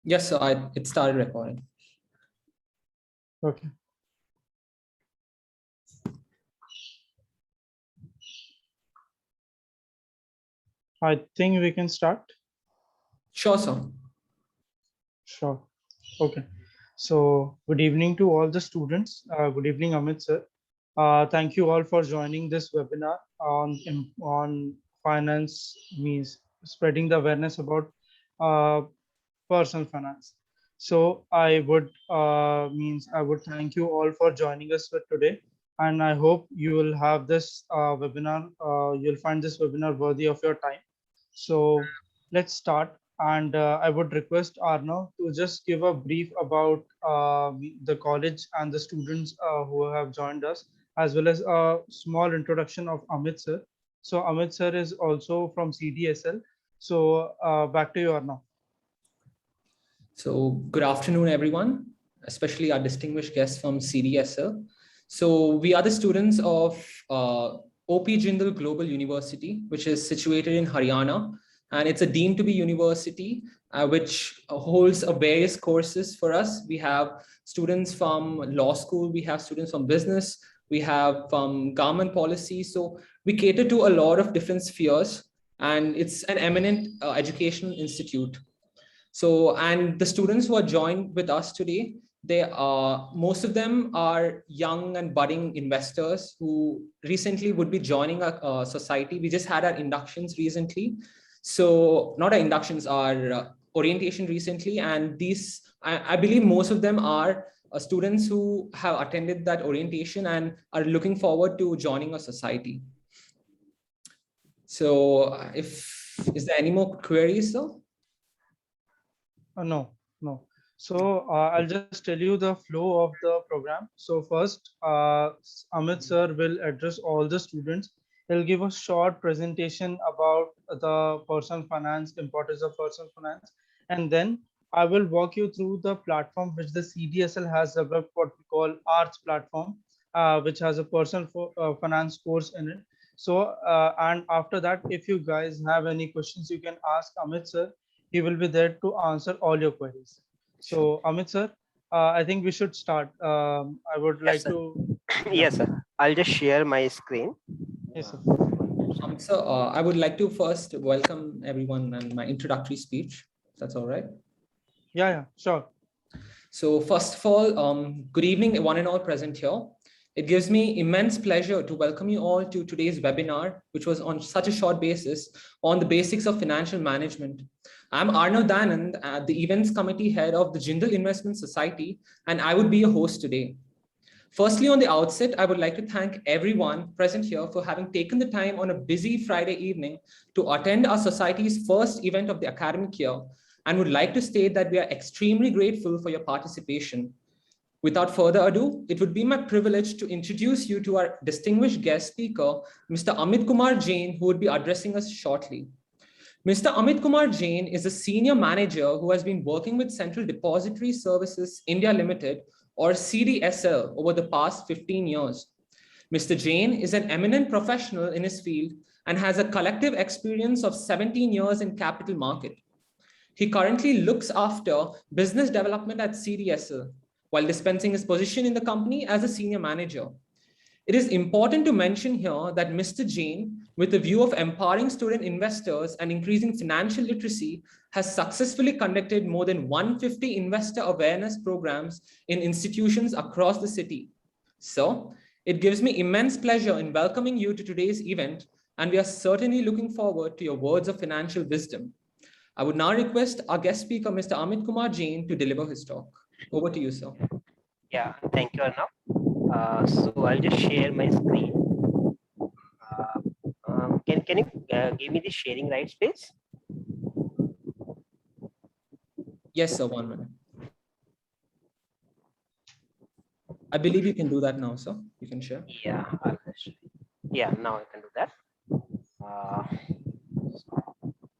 Yes, sir. It started recording. Okay. I think we can start. Sure, sir. Sure. Okay. So good evening to all the students. Good evening, Amit sir. Thank you all for joining this webinar on finance means spreading the awareness about uh, personal finance. So I would thank you all for joining us for today, and I hope you will have this webinar. You'll find this webinar worthy of your time. So let's start. And I would request Arnav to just give a brief about the college and the students who have joined us, as well as a small introduction of Amit sir. So Amit sir is also from CDSL. So back to you, Arnav. So good afternoon, everyone, especially our distinguished guests from CDSL. So we are the students of OP Jindal Global University, which is situated in Haryana. And it's a deemed to be university, which holds various courses for us. We have students from law school, we have students from business, we have from government policy. So we cater to a lot of different spheres, and it's an eminent educational institute. So, and the students who are joined with us today, most of them are young and budding investors who recently would be joining our society. We just had our inductions recently. So not our inductions, our orientation recently. And I believe most of them are students who have attended that orientation and are looking forward to joining a society. So is there any more queries, though? No. So I'll just tell you the flow of the program. So first, Amit sir will address all the students. He'll give a short presentation about the personal finance, importance of personal finance, and then I will walk you through the platform which the CDSL has developed, what we call ARTS platform, which has a finance course in it. So and after that, if you guys have any questions, you can ask Amit sir. He will be there to answer all your queries. Sure. So Amit sir, I think we should start. I would Yes, like sir. to. Yes, sir. I'll just share my screen. Yes, sir. So I would like to first welcome everyone and my introductory speech. If that's all right. Yeah, sure. So first of all, good evening, one and all present here. It gives me immense pleasure to welcome you all to today's webinar, which was on such a short basis on the basics of financial management. I'm Arnav Danand, the events committee head of the Jindal Investment Society, and I would be your host today. Firstly, on the outset, I would like to thank everyone present here for having taken the time on a busy Friday evening to attend our society's first event of the academic year, and would like to state that we are extremely grateful for your participation. Without further ado, it would be my privilege to introduce you to our distinguished guest speaker, Mr. Amit Kumar Jain, who would be addressing us shortly. Mr. Amit Kumar Jain is a senior manager who has been working with Central Depository Services India Limited, or CDSL, over the past 15 years. Mr. Jain is an eminent professional in his field and has a collective experience of 17 years in capital market. He currently looks after business development at CDSL while dispensing his position in the company as a senior manager. It is important to mention here that Mr. Jain, with the view of empowering student investors and increasing financial literacy, has successfully conducted more than 150 investor awareness programs in institutions across the city. So, it gives me immense pleasure in welcoming you to today's event, and we are certainly looking forward to your words of financial wisdom. I would now request our guest speaker, Mr. Amit Kumar Jain, to deliver his talk. Over to you, sir. Yeah, thank you, Arnav. So I'll just share my screen. Can you give me the sharing rights, please? Yes, sir, 1 minute. I believe you can do that now, sir. You can share. Yeah, yeah, now I can do that.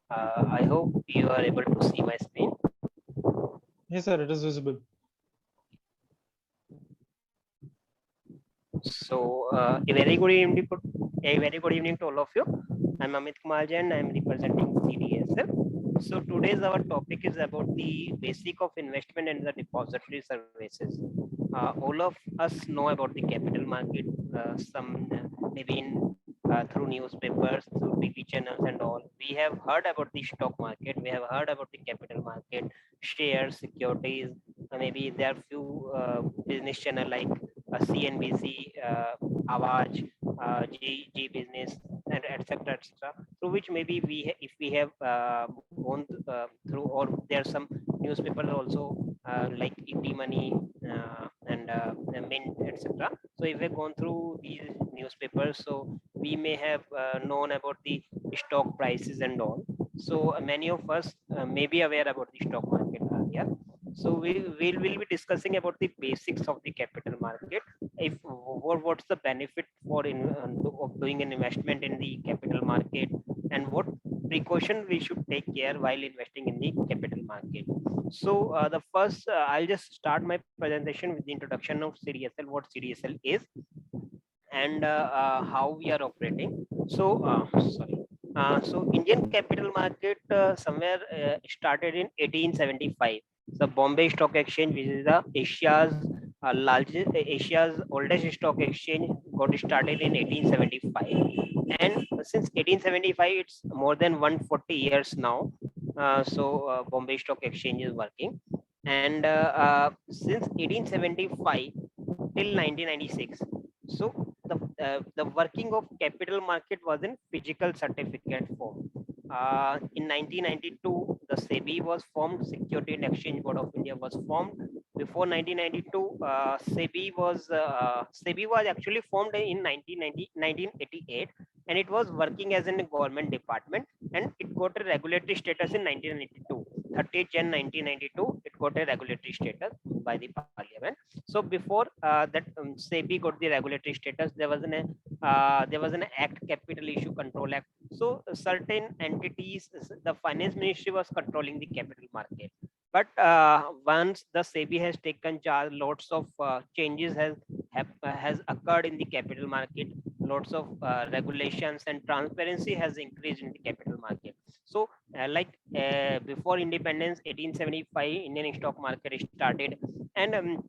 I hope you are able to see my screen. Yes, sir. It is visible. So a very good evening to all of you. I'm Amit Kumar Jain. I'm representing CDSL. So today's our topic is about the basic of investment and the depository services. All of us know about the capital market, some maybe through newspapers, through TV channels and all. We have heard about the stock market, we have heard about the capital market, shares, securities, maybe there are few business channel like CNBC, Awaaj, G Business, and etc. etc. Through which maybe if we have gone through, or there are some newspaper also like ET Money and Mint, etc. So if we've gone through these newspapers, so we may have known about the stock prices and all. So many of us may be aware about the stock market earlier. So will be discussing about the basics of the capital market. If what's the benefit for of doing an investment in the capital market, and what precaution we should take care while investing in the capital market. So the first, I'll just start my presentation with the introduction of CDSL, what CDSL is, and how we are operating. So, so Indian capital market somewhere started in 1875. The Bombay Stock Exchange, which is the Asia's oldest stock exchange, got started in 1875, and since 1875, it's more than 140 years now. So Bombay Stock Exchange is working, and since 1875 till 1996. So the working of capital market was in physical certificate form. In 1992, the SEBI was formed, Security and Exchange Board of India was formed. Before 1992, SEBI was actually formed in 1988, and it was working as a government department, and it got a regulatory status in 1992. 30th Jan 1992, it got a regulatory status by the parliament. So before that SEBI got the regulatory status, there was an act, Capital Issue Control Act. So certain entities, the finance ministry was controlling the capital market. But once the SEBI has taken charge, lots of changes has occurred in the capital market. Lots of regulations and transparency has increased in the capital market. So before independence, 1875, Indian stock market started, and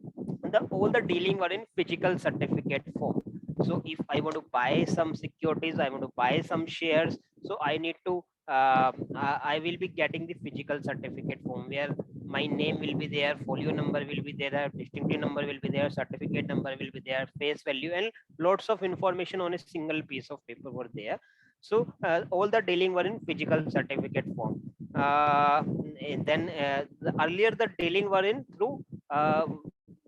all the dealing were in physical certificate form. So if I want to buy some securities, I want to buy some shares, so I need to I will be getting the physical certificate form where my name will be there, folio number will be there, distinctive number will be there, certificate number will be there, face value, and lots of information on a single piece of paper were there. So all the dealing were in physical certificate form. Earlier the dealing were in through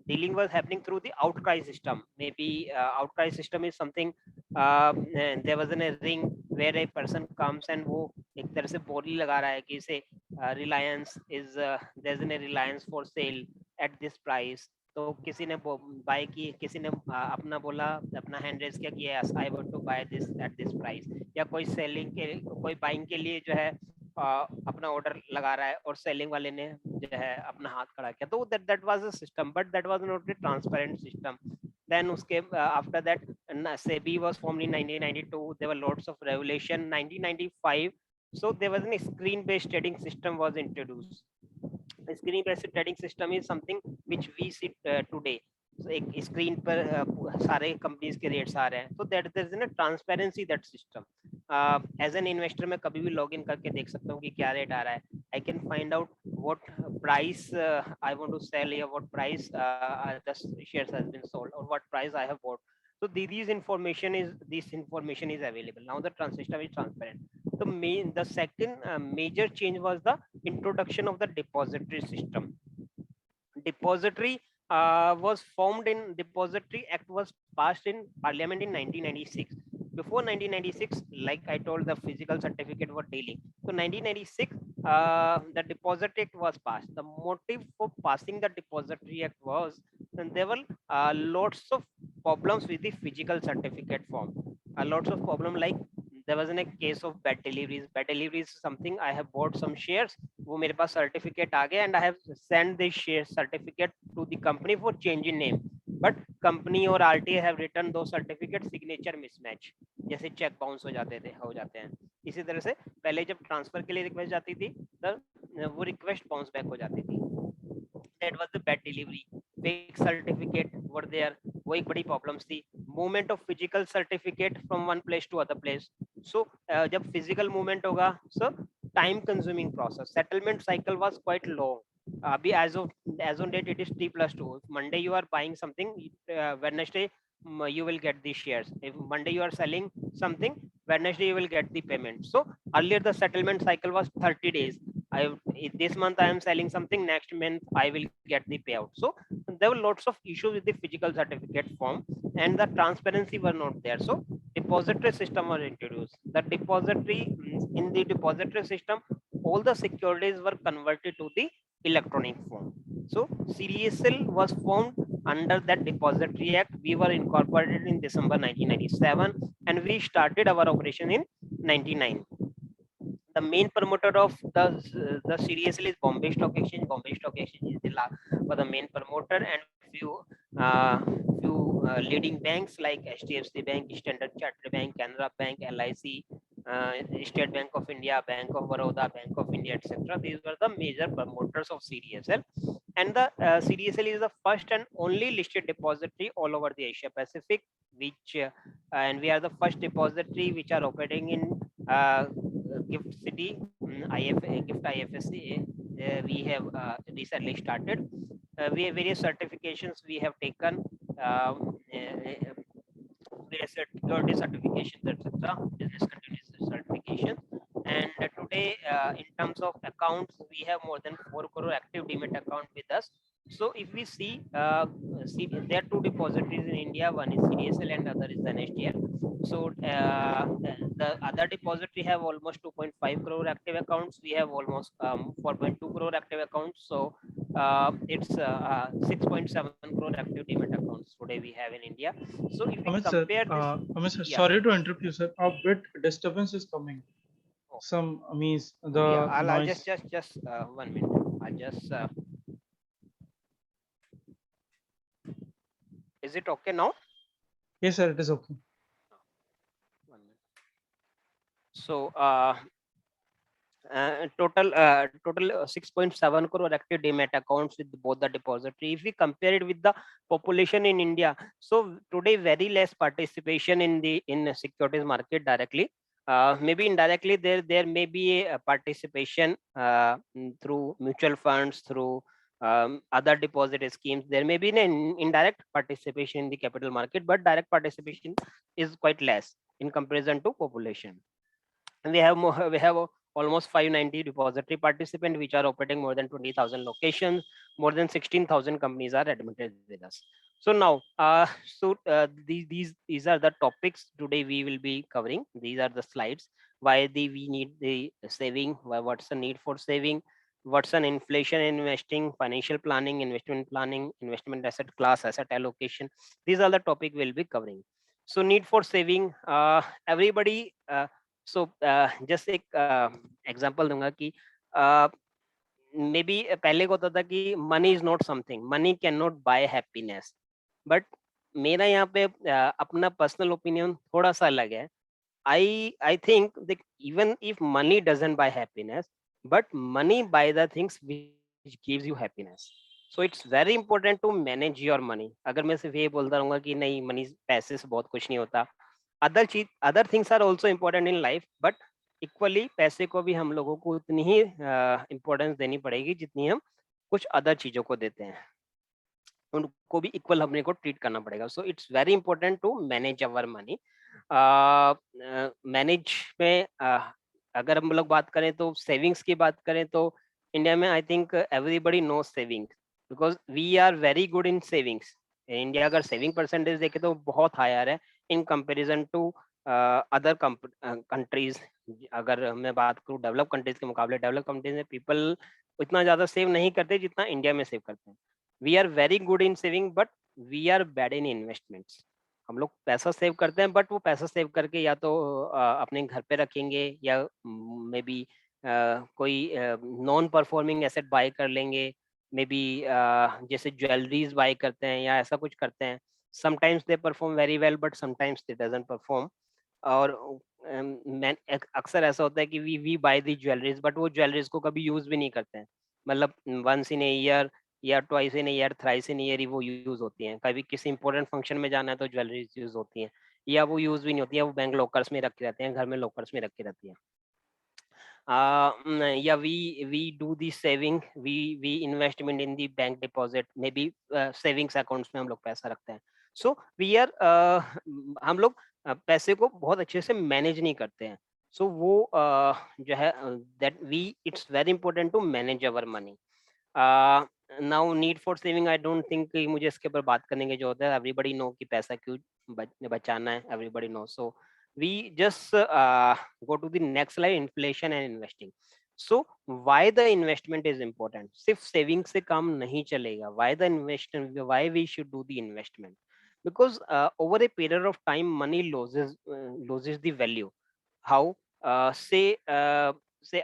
dealing was happening through the outcry system. Maybe outcry system is something, there was a ring where a person comes and वो एक तरह से बोली लगा रहा है कि इसे Reliance is there's a Reliance for sale at this price. तो किसी ने बाय की, किसी ने अपना बोला, अपना हैंड रेज किया कि I want to buy this at this price, या कोई सेलिंग के, कोई बाइंग के लिए जो है अपना ऑर्डर लगा रहा है, और सेलिंग वाले ने जो है अपना हाथ खड़ा किया. तो that was a system, but that was not a transparent system. Then uske after that SEBI was formed in 1992. There were lots of regulation. 1995, so there was a screen based trading system was introduced. The screen based trading system is something which we see today. So एक screen पर सारे companies के rates आ रहे हैं, तो that there is ना transparency that system. As an investor मैं कभी भी लॉग इन करके देख सकता हूँ कि क्या रेट आ रहा है. I can find out what price I want to sell, या what price the shares has been sold, और what price I have bought. So this information is available now. The system is transparent. The second major change was the introduction of the depository system. Depository was formed in Depository Act was passed in Parliament in 1996. Before 1996, like I told, the physical certificate were dealing. So 1996, the Depository Act was passed. The motive for passing the Depository Act was, and there were lots of problems with the physical certificate form. Lots of problem, like there was a case of bad deliveries. Bad deliveries is something, I have bought some shares, वो मेरे पास certificate आ गया, and I have sent this share certificate to the company for change in name. But company और RTA have written those certificate signature mismatch, जैसे check bounce हो जाते हैं. इसी तरह से पहले जब ट्रांसफर के लिए रिक्वेस्ट जाती थी तो वो रिक्वेस्ट बाउंस बैक हो जाती थी. That was the bad delivery. Fake certificate were there. वो एक बड़ी problems थी. Movement of physical certificate from one place to other place. So जब physical movement होगा, so time consuming process. Settlement cycle was quite long. अभी as on date it is T+2. Monday you are buying something, Wednesday you will get the shares. If Monday you are selling something, Wednesday you will get the payment. So earlier the settlement cycle was 30 days. This month I am selling something, next month I will get the payout. So there were lots of issues with the physical certificate form, and the transparency were not there. So depository system was introduced. The depository, in the depository system, all the securities were converted to the electronic form. So CDSL was formed under that Depository Act. We were incorporated in December 1997, and we started our operation in 99. The main promoter of the CDSL is Bombay Stock Exchange. Bombay Stock Exchange is the main promoter, and few leading banks like HDFC Bank, Standard Chartered Bank, Canara Bank, LIC, State Bank of India, Bank of Baroda, Bank of India, etc. These were the major promoters of CDSL, and the CDSL is the first and only listed depository all over the Asia Pacific, which and we are the first depository which are operating in Gift City, Gift IFSC. We have recently started. We have various certifications we have taken, various security certifications, etc. Business continuous certification. And today, in terms of accounts, we have more than 4 crore active Demat account with us. So if we see, there are two depositories in India. One is CDSL and other is NSDL. So the other depository have almost 2.5 crore active accounts. We have almost 4.2 crore active accounts. So it's 6.7 crore active Demat accounts today we have in India. So if we Amit sir, compare this, Amit sir, yeah. sorry to interrupt you, sir. A bit disturbance is coming. Some means the Yeah, I'll noise. just 1 minute. I'll just. Is it okay now? Yes, sir. It is okay. 1 minute. So total 6.7 crore active Demat accounts with both the depository. If we compare it with the population in India, so today very less participation in the securities market directly. Maybe indirectly there may be a participation through mutual funds, through other deposit schemes. There may be an indirect participation in the capital market, but direct participation is quite less in comparison to population. And we have almost 590 depository participants which are operating more than 20,000 locations. More than 16,000 companies are admitted with us. So now, these are the topics today we will be covering. These are the slides. Why we need the saving? What's the need for saving? What's an inflation investing, financial planning, investment asset class, asset allocation? These are the topic we'll be covering. So need for saving. Everybody. So just एक example दूंगा कि maybe पहले को होता था कि money is not something, money can not buy happiness, but मेरा यहाँ पे अपना पर्सनल ओपिनियन थोड़ा सा अलग है. I think that even if money doesn't buy happiness, but money buy the things which gives you happiness. So it's very important to manage your money. अगर मैं सिर्फ ये बोलता रहूंगा कि नहीं मनी पैसे से बहुत कुछ नहीं होता, other things are also important in life, but equally पैसे को भी हम लोगों को उतनी ही इम्पोर्टेंस देनी पड़ेगी जितनी हम कुछ अदर चीजों को देते हैं, उनको भी इक्वल हमने को ट्रीट करना पड़ेगा. So it's very important to manage our money. Manage में अगर हम लोग बात करें तो सेविंग्स की बात करें तो इंडिया में I think everybody know saving because we are very good in savings. India अगर सेविंग परसेंटेज देखे तो बहुत हायर है in comparison to other countries. अगर मैं बात करूँ डेवलप कंट्रीज के मुकाबले, डेवलप कंट्रीज में पीपल इतना ज्यादा सेव नहीं करते जितना इंडिया में सेव करते हैं. We are very good in saving but we are bad in investments. हम लोग पैसा सेव करते हैं बट वो पैसा सेव करके या तो अपने घर पे रखेंगे या मे बी कोई नॉन परफॉर्मिंग एसेट बाय कर लेंगे, मे बी जैसे ज्वेलरीज बाय करते हैं या ऐसा कुछ करते हैं. Sometimes they perform very well but sometimes they doesn't perform. और अक्सर ऐसा होता है कि we buy the jewelleries, but वो ज्वेलरीज को कभी यूज भी नहीं करते हैं, मतलब वंस इन ए ईयर या twice in year, thrice in year ही वो यूज होती हैं। कभी किसी इंपॉर्टेंट फंक्शन में जाना है तो ज्वेलरीज यूज होती हैं, या वो यूज भी नहीं होती है, वो बैंक लॉकर्स में रखे रहते हैं, घर में लॉकर्स में रखी रहती है। या we do the saving, we investment in the bank deposit, maybe savings accounts में हम लोग पैसा रखते हैं। So we are हम लोग पैसे को बहुत अच्छे से मैनेज नहीं करते हैं। So वो जो है that we it's very important to manage our money. Now need for saving, I don't think कि मुझे इसके ऊपर बात करने की जरूरत है। एवरीबडी नो कि पैसा क्यों बचाना है, everybody know. So we just go to the next slide, inflation and investing. So why the investment is important, सिर्फ सेविंग से काम नहीं चलेगा। Why the investment, why we should do the investment? because over a period of time money loses the value. How? Say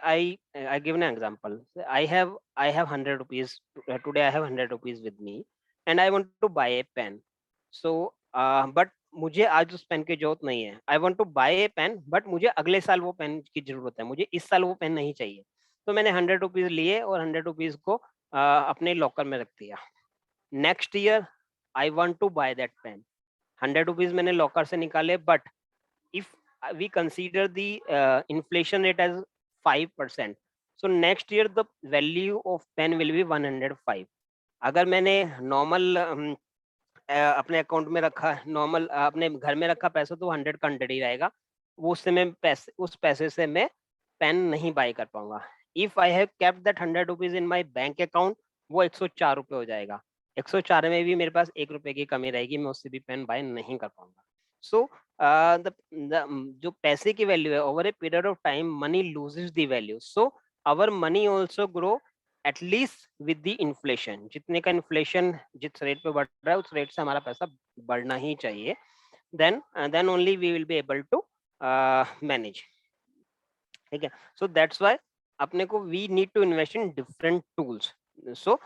I give an example. Say I have 100 rupees today. I have 100 rupees with me and I want to buy a pen. So but मुझे आज उस pen की जरूरत नहीं है। I want to buy a pen, but मुझे अगले साल वो पेन की जरूरत है, मुझे इस साल वो पेन नहीं चाहिए। तो मैंने 100 रुपीज लिए और 100 रुपीज को अपने लॉकर में रख दिया। Next year I want to buy that pen, 100 rupees मैंने लॉकर से निकाले, but if we consider the inflation rate as 5%, so next year the value of pen will be 105. अगर मैंने नॉर्मल अपने अकाउंट में रखा, नॉर्मल अपने घर में रखा पैसा, तो 100 का 100 ही रहेगा। वो उससे मैं उस पैसे से मैं पेन नहीं बाय कर पाऊंगा। If I have kept that 100 rupees in my bank account, वो 104 रुपये हो जाएगा। 104 में भी मेरे पास 1 रुपए की कमी रहेगी, मैं उससे भी पेन बाय नहीं कर पाऊंगा। सो जो पैसे की वैल्यू है, over a period of time money loses the value. So our money also grow at least with the inflation. जितने का इन्फ्लेशन जिस रेट पे बढ़ रहा है, उस रेट से हमारा पैसा बढ़ना ही चाहिए। then only we will be able to manage। ठीक है, सो दैट्स व्हाई अपने को we need to invest in different tools. So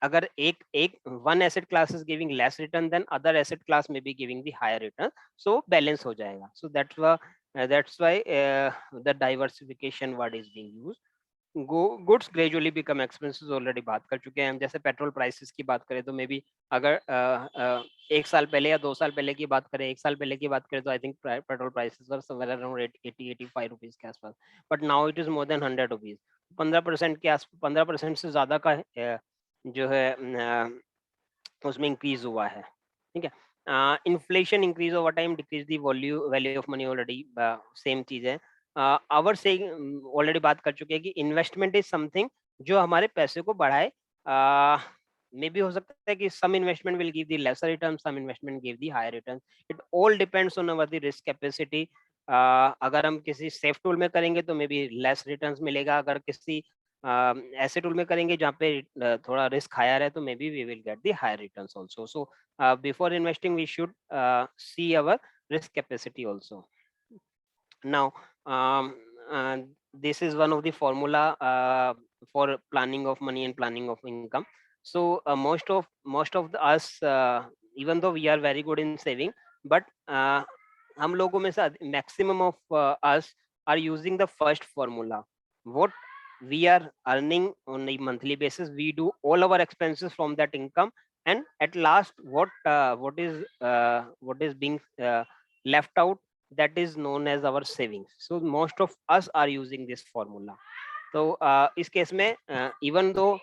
अगर एक one asset class is giving less return, then other asset class में be giving the higher return, so balance हो जाएगा। So that's why the diversification word is being used। Goods gradually become expenses, already बात कर चुके हैं हम। जैसे petrol prices की बात करें तो मे बी अगर 1 साल पहले या 2 साल पहले की बात करें, 1 साल पहले की बात करें, तो I think petrol prices were somewhere around 80-85 rupees के आसपास, but now it is more than 100 rupees. 15% के आस 15% से ज्यादा का जो है उसमें इंक्रीज हुआ है। ठीक है, inflation increase over time, decrease the value of money, already same चीज है। आवर से ऑलरेडी बात कर चुके हैं कि इन्वेस्टमेंट इज समथिंग जो हमारे पैसे को बढ़ाए। मे बी हो सकता है कि some investment will give the lesser return, some investment give the higher return. It all depends on our the risk capacity. अगर हम किसी सेफ टूल में करेंगे तो मे बी लेस रिटर्न्स मिलेगा, अगर किसी ऐसे टूल में करेंगे जहाँ पे थोड़ा रिस्क हायर है, तो maybe we will get the higher returns also. So before investing we should see our risk capacity also. Now, this is one of the formula for planning of money and planning of income. So most of us, even though we are very good in saving, but हम लोगों में से maximum of us are using the first formula. What we are earning on a monthly basis, we do all our expenses from that income, and at last what is being left out, that is known as our savings. So most of us are using this formula. So इस case में even though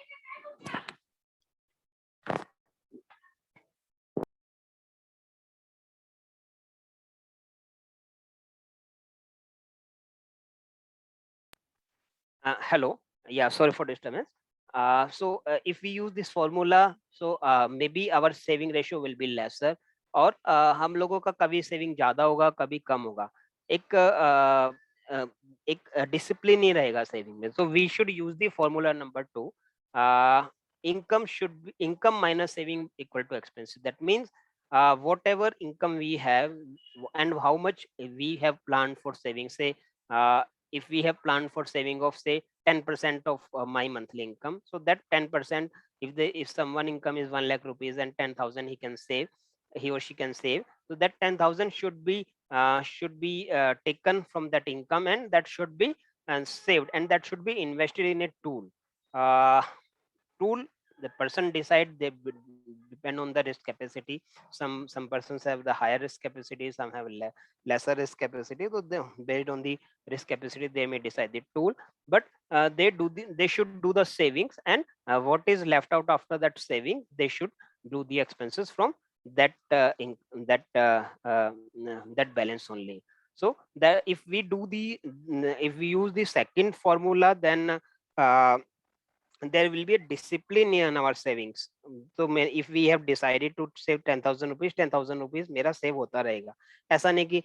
hello, yeah, sorry for disturbance. So if we use this formula, so maybe our saving ratio will be lesser, और हम लोगों का कभी saving ज्यादा होगा, कभी कम होगा। एक डिसिप्लिन ही रहेगा सेविंग में। So we should use the formula number 2, income minus saving equal to expenses. That means whatever income we have and how much we have planned for saving. Say if we have planned for saving of say 10% of my monthly income, so that 10%, if someone income is 1 lakh rupees and 10,000 he or she can save, so that 10,000 should be should be taken from that income, and that should be saved, and that should be invested in a tool. Tool, the person decide, they depend on the risk capacity. Some persons have the higher risk capacity, some have lesser risk capacity, so they, based on the risk capacity, they may decide the tool. But they should do the savings, and what is left out after that saving, they should do the expenses from that that that balance only. So that if we do the if we use the second formula, then there will be a discipline in our savings. So if we have decided to save 10,000 rupees, 10,000 rupees मेरा save होता रहेगा. ऐसा नहीं कि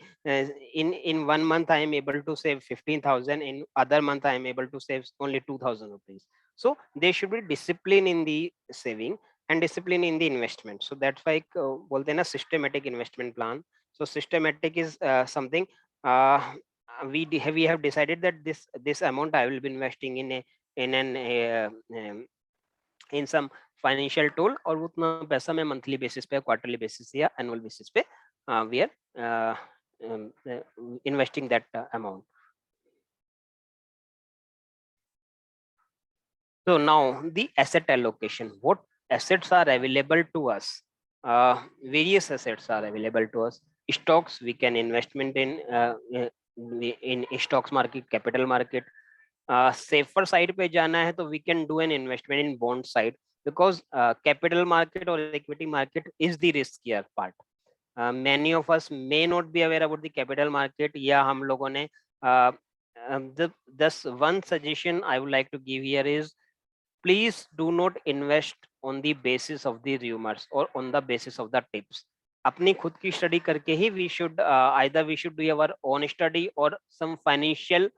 in 1 month I am able to save 15,000, in other month I am able to save only 2,000 rupees. So there should be discipline in the saving and discipline in the investment. So that's why बोलते हैं ना systematic investment plan. So systematic is something we have decided that this amount I will be investing in a in an in some financial tool, और उतना पैसा मैं monthly basis पे, quarterly basis या annual basis पे we are investing that amount. So now the asset allocation, what assets are available to us? Various assets are available to us. Stocks, we can investment in stocks market, capital market. Safer side पे जाना है तो we can do an investment in bond side, because capital market और equity market is the riskier part. Many of us may not be aware about the capital market, या हम लोगों ने दस one suggestion I would like to give here is, please do not invest on the basis of the rumours और on the basis of the tips. अपनी खुद की study करके ही we should either we should do our own study और some financial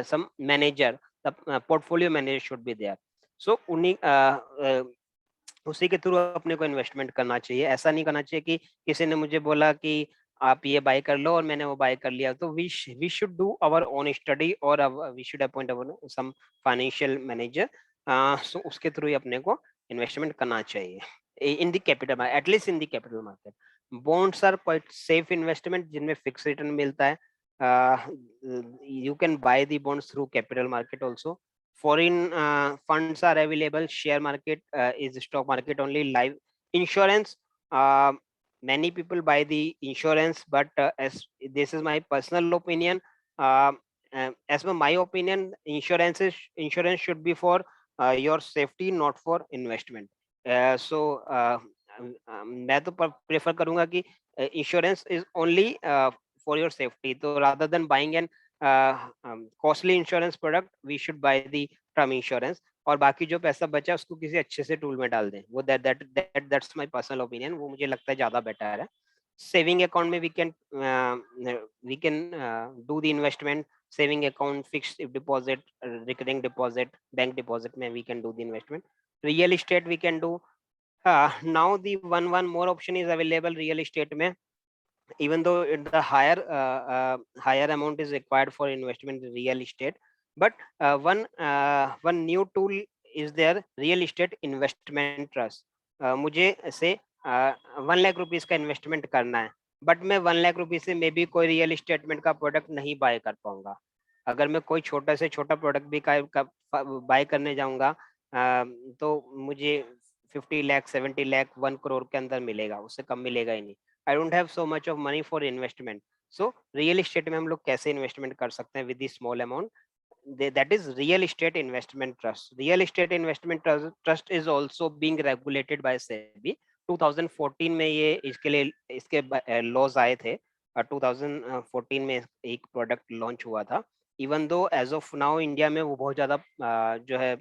some manager, the portfolio manager should be there. So उन्हीं उसी के थ्रू अपने को इन्वेस्टमेंट करना चाहिए. ऐसा नहीं करना चाहिए कि किसी ने मुझे बोला कि आप ये बाय कर लो और मैंने वो बाय कर लिया. तो we should do our own study और we should appoint our some financial manager. So उसके थ्रू ही अपने को इन्वेस्टमेंट करना चाहिए in the capital, at least in the capital market. Bonds are quite safe investment जिनमें फिक्स रिटर्न मिलता है. You can buy the bonds through capital market also. Foreign funds are available. Share market is stock market only. Life insurance, many people buy the insurance, but as this is my personal opinion, as per my opinion, insurance should be for your safety, not for investment. So मैं तो prefer करूंगा कि insurance is only for your safety. So rather than buying an costly insurance product, we should buy the term insurance. और बाकी जो पैसा बचा उसको किसी अच्छे से टूल में डाल दें. वो that's my personal opinion. वो मुझे लगता है ज्यादा बेटर है. सेविंग अकाउंट में we can do the investment. Saving account, fixed deposit, recurring deposit, bank deposit में we can do the investment. Real estate we can do. Now the one more option is available real estate में. Even though the higher amount is required for investment in real estate, but one new tool is there, real estate investment trust. मुझे से 1 lakh rupees का investment करना है, but मैं 1 lakh rupees से may be कोई real statement का प्रोडक्ट नहीं बाय कर पाऊंगा. अगर मैं कोई छोटा से छोटा प्रोडक्ट भी बाय करने जाऊंगा तो मुझे 50 लाख 70 लाख 1 करोड़ के अंदर मिलेगा, उससे कम मिलेगा ही नहीं. I don't have so much of money for investment. So real estate में हम लोग कैसे इन्वेस्टमेंट कर सकते हैं with the small amount? That is real estate investment trust. Real estate investment trust is also being regulated by SEBI. 2014 में ये इसके लॉज आए थे. 2014 में एक प्रोडक्ट लॉन्च हुआ था. Even though as of now India में वो बहुत ज्यादा जो है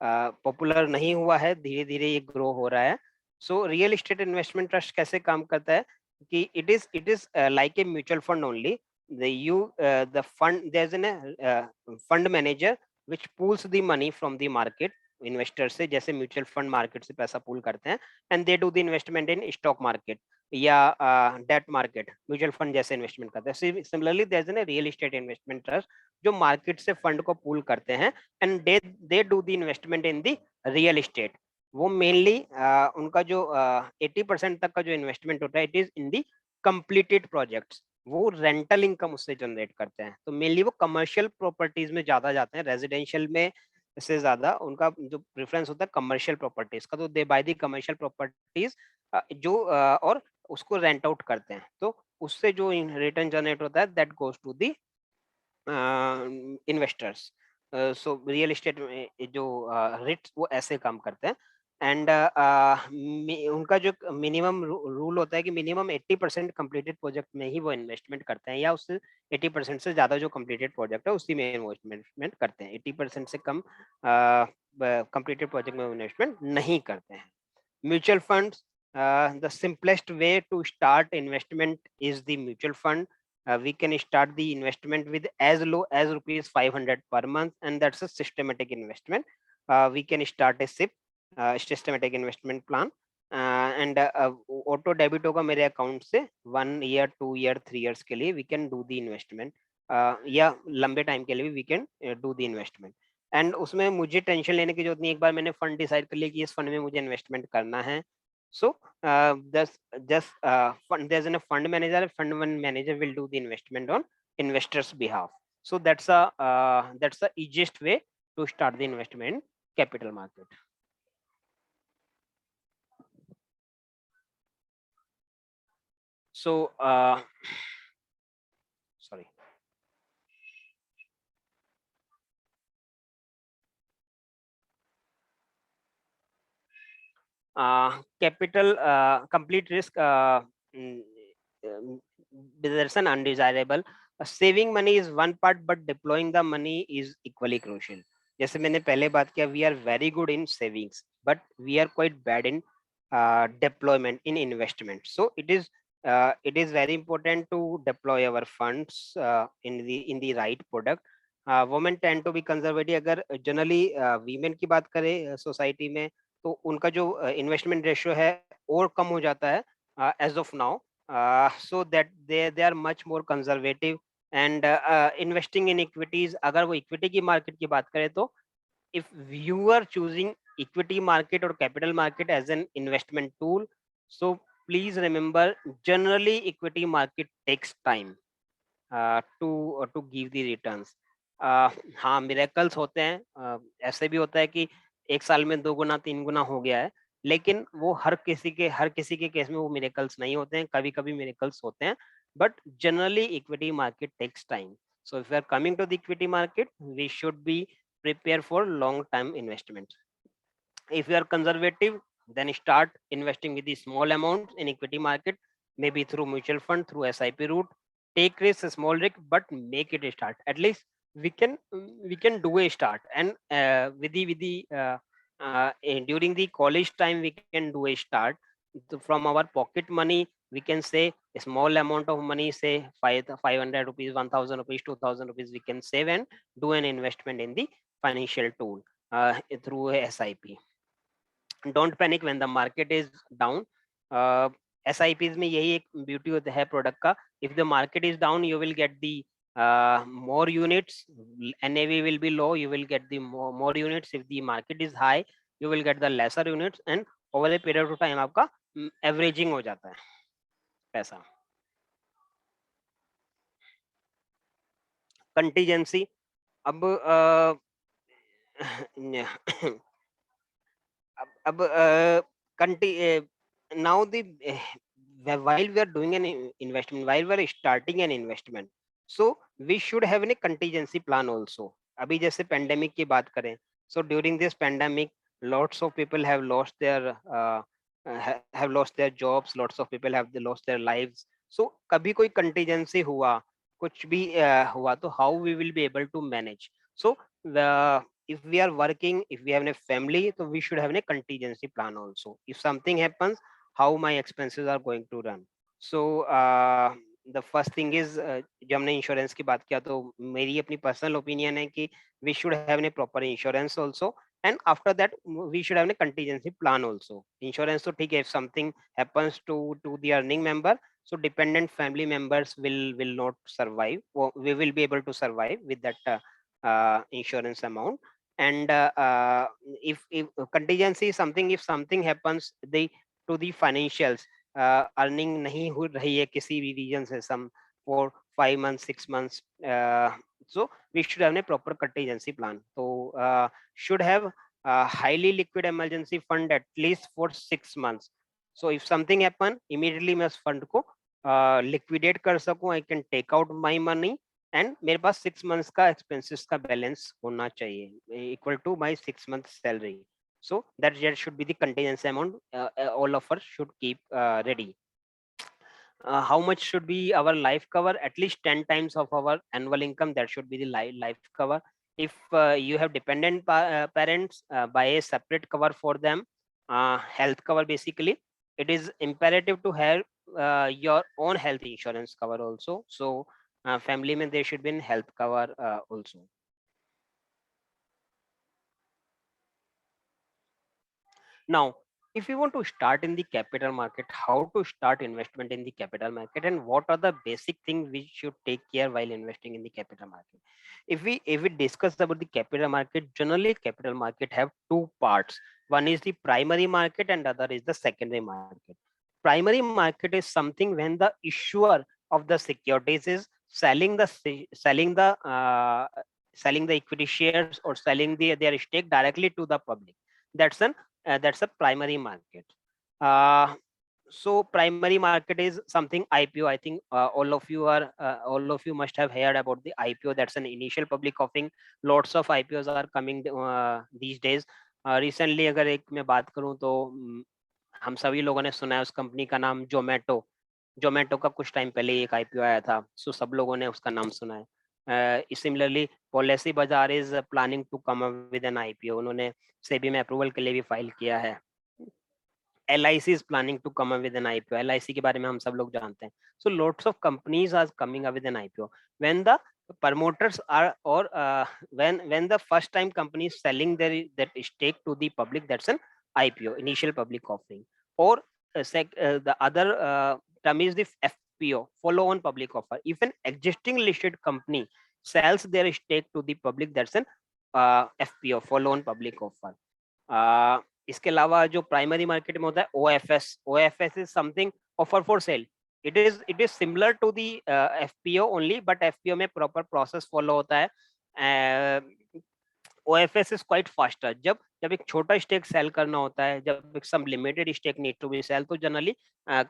पॉपुलर नहीं हुआ है, धीरे धीरे ये ग्रो हो रहा है. सो रियल एस्टेट इन्वेस्टमेंट ट्रस्ट कैसे काम करता है कि it is like a mutual fund only. The fund, there's a fund manager which pools the money from the market, investor से, जैसे म्यूचुअल फंड मार्केट से पैसा पूल करते हैं, and they do the investment in stock market या debt market. Mutual fund जैसे investment करते हैं. Similarly there is a real estate investment trust जो मार्केट से फंड को पूल करते हैं and they do the investment in the real estate. वो मेनली उनका जो 80% तक का जो इन्वेस्टमेंट होता है it is in the completed projects. वो रेंटल इनकम उससे जनरेट करते हैं। तो मेनली वो कमर्शियल प्रॉपर्टीज में ज्यादा जाते हैं, रेजिडेंशियल में से ज्यादा उनका जो प्रेफरेंस होता है कमर्शियल प्रॉपर्टीज का। तो दे बाय द कमर्शियल प्रॉपर्टीज जो और उसको रेंट आउट करते हैं। तो उससे जो रिटर्न जनरेट होता है that goes to the investors. So real estate में जो रिट्स वो ऐसे काम करते हैं। एंड उनका जो मिनिमम रूल होता है कि मिनिमम 80% कंप्लीटेड प्रोजेक्ट में ही वो इन्वेस्टमेंट करते हैं, या उससे 80% से ज्यादा जो कंप्लीटेड प्रोजेक्ट है उसी में इन्वेस्टमेंट करते हैं। 80% से कम कंप्लीटेड प्रोजेक्ट में इन्वेस्टमेंट नहीं करते हैं। Mutual funds, the simplest way to start investment is the mutual fund. We can start the investment with as low as rupees 500 per month, and that's a systematic investment. We can start a SIP, systematic investment plan, and auto debit होगा मेरे account से 1 year 2 year 3 years के लिए we can do the investment, या लंबे time के लिए भी we can do the investment. And उसमें मुझे टेंशन लेने की जरूरत नहीं, एक बार मैंने फंड डिसाइड कर लिया कि इस फंड में मुझे इन्वेस्टमेंट करना है। So just fund, there's a fund manager. Fund manager will do the investment on investors' behalf. So that's the easiest way to start the investment in capital market. So sorry. Capital complete risk. There's an undesirable. Saving money is one part, but deploying the money is equally crucial. जैसे मैंने पहले बात किया, we are very good in savings, but we are quite bad in deployment, in investment. So it is very important to deploy our funds in the right product. Women tend to be conservative. अगर generally women की बात करें society में, तो उनका जो investment ratio है और कम हो जाता है as of now, so that they are much more conservative and investing in equities. अगर वो इक्विटी की मार्केट की बात करें, तो if you are choosing equity market or capital market as an investment tool, so please remember, generally equity market takes time to give the returns. हाँ, miracles होते हैं, ऐसे भी होता है कि एक साल में 2 गुना 3 गुना हो गया है, लेकिन वो हर किसी के केस में वो मिरेकल्स नहीं होते हैं, कभी-कभी मिरेकल्स होते हैं, but generally equity market takes time. So if we are coming to the equity market, we should be prepared for long term investment. If you are conservative, then start investing with the small amounts in equity market, maybe through mutual fund, through SIP route. Take risk, small risk, but make it a start. At least we can do a start. And during the college time, we can do a start. From our pocket money, we can say a small amount of money, say 500 rupees, 1000 rupees, 2000 rupees, we can save and do an investment in the financial tool through a SIP. Don't panic when the market is down. SIPs में यही एक beauty होता है product का. If the market is down, you will get the more units. NAV will be low, you will get the more units. If the market is high, you will get the lesser units, and over a period of time आपका averaging हो जाता है पैसा. Contingency. अब now while we are doing an investment, while we are starting an investment, so we should have a contingency plan also. अभी जैसे pandemic की बात करें, so during this pandemic, lots of people have lost their jobs, lots of people have lost their lives. So कभी कोई contingency हुआ, कुछ भी हुआ, तो how we will be able to manage? So if we are working, if we have a family, so we should have a contingency plan also. If something happens, how my expenses are going to run. So the first thing is, जब हमने insurance की बात किया, तो मेरी अपनी personal opinion है कि we should have a proper insurance also, and after that we should have a contingency plan also. Insurance तो ठीक है, if something happens to the earning member, so dependent family members will not survive, or we will be able to survive with that insurance amount. And if contingency is something, if something happens to the financials, earning नहीं हो रही है किसी भी reason से, some for 5 months, 6 months. So we should have a proper contingency plan. So should have a highly liquid emergency fund at least for 6 months. So if something happen, immediately मैं उस fund को liquidate कर सकूं, I can take out my money, and मेरे पास 6 months का expenses का balance होना चाहिए equal to my 6 months salary. So that should be the contingency amount all of us should keep ready. How much should be our life cover? At least 10 times of our annual income, that should be the life cover. If you have dependent parents, buy a separate cover for them, health cover basically. It is imperative to have your own health insurance cover also. So family mein there should be a health cover also. Now, if you want to start in the capital market, how to start investment in the capital market, and what are the basic things we should take care while investing in the capital market? If we discuss about the capital market, generally capital market have two parts. One is the primary market and other is the secondary market. Primary market is something when the issuer of the securities is selling the equity shares or selling their stake directly to the public. That's a primary market. So primary market is something IPO. I think all of you must have heard about the IPO. That's an initial public offering. Lots of IPOs are coming these days. Recently अगर एक मैं बात करूं तो हम सभी लोगों ने सुना है उस कंपनी का नाम जोमेटो का कुछ टाइम पहले एक IPO आया था. सो सब लोगों ने उसका नाम सुना है. Similarly, Policy Bazaar is planning to come up with an IPO. उन्होंने सेबी में अप्रूवल के लिए भी फाइल किया है. LIC is planning to come up with an IPO. LIC के बारे में हम सब लोग जानते हैं. So lots of companies are coming up with an IPO. When the promoters are or when the first time company is selling that stake to the public, that's an IPO, initial public offering. Or the other term is the FPO, follow on public offer. If an existing listed company sells their stake to the public, that's an FPO, follow on public offer. इसके अलावा जो primary market में होता है OFS is something offer for sale. It is similar to the FPO only, but FPO में proper process follow होता है. OFS is quite faster. जब एक छोटा स्टेक सेल करना होता है, जब some limited stake need to be sell, तो generally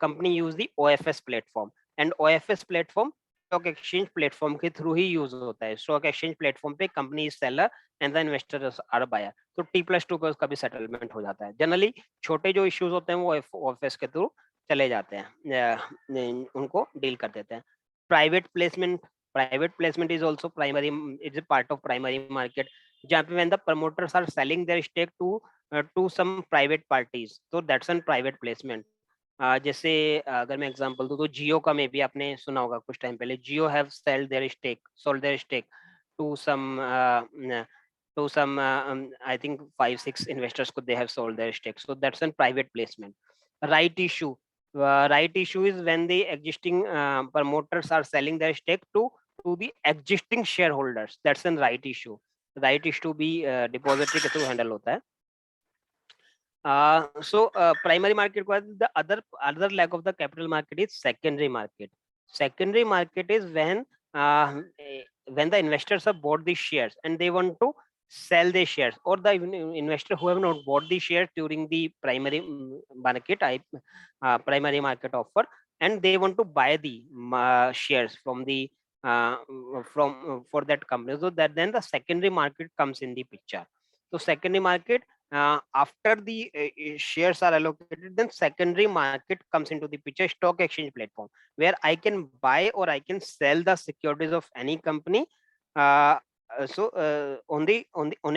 company use the OFS platform, and OFS platform stock exchange platform के थ्रू ही यूज होता है. स्टॉक एक्सचेंज प्लेटफॉर्म पे company is seller and the investors are buyer. तो T+2 पे उसका भी सेटलमेंट हो जाता है. जनरली छोटे जो इश्यूज होते हैं वो OFS के थ्रू चले जाते हैं, उनको डील कर देते हैं. Private placement is also primary, is a part of primary market, जहाँ पे when the promoters are selling their stake to some private parties, तो that's an private placement. जैसे अगर मैं एग्जांपल दूं तो जियो का में भी आपने सुना होगा कुछ टाइम पहले, Jio have sold their stake to some I think 5-6 investors could they have sold their stake. So that's a private placement. Right issue is when the existing promoters are selling their stake to the existing shareholders. That's a right issue. भी depository के through handle होता है. So primary market, the other leg of the capital market is secondary market. Secondary market is when the investors have bought the shares and they want to sell their shares, or the investor who have not bought the shares during the primary market offer, and they want to buy the shares from the for that company. So that then the secondary market comes in the picture. So secondary market, after the shares are allocated, then secondary market comes into the picture. Stock exchange platform where I can buy or I can sell the securities of any company on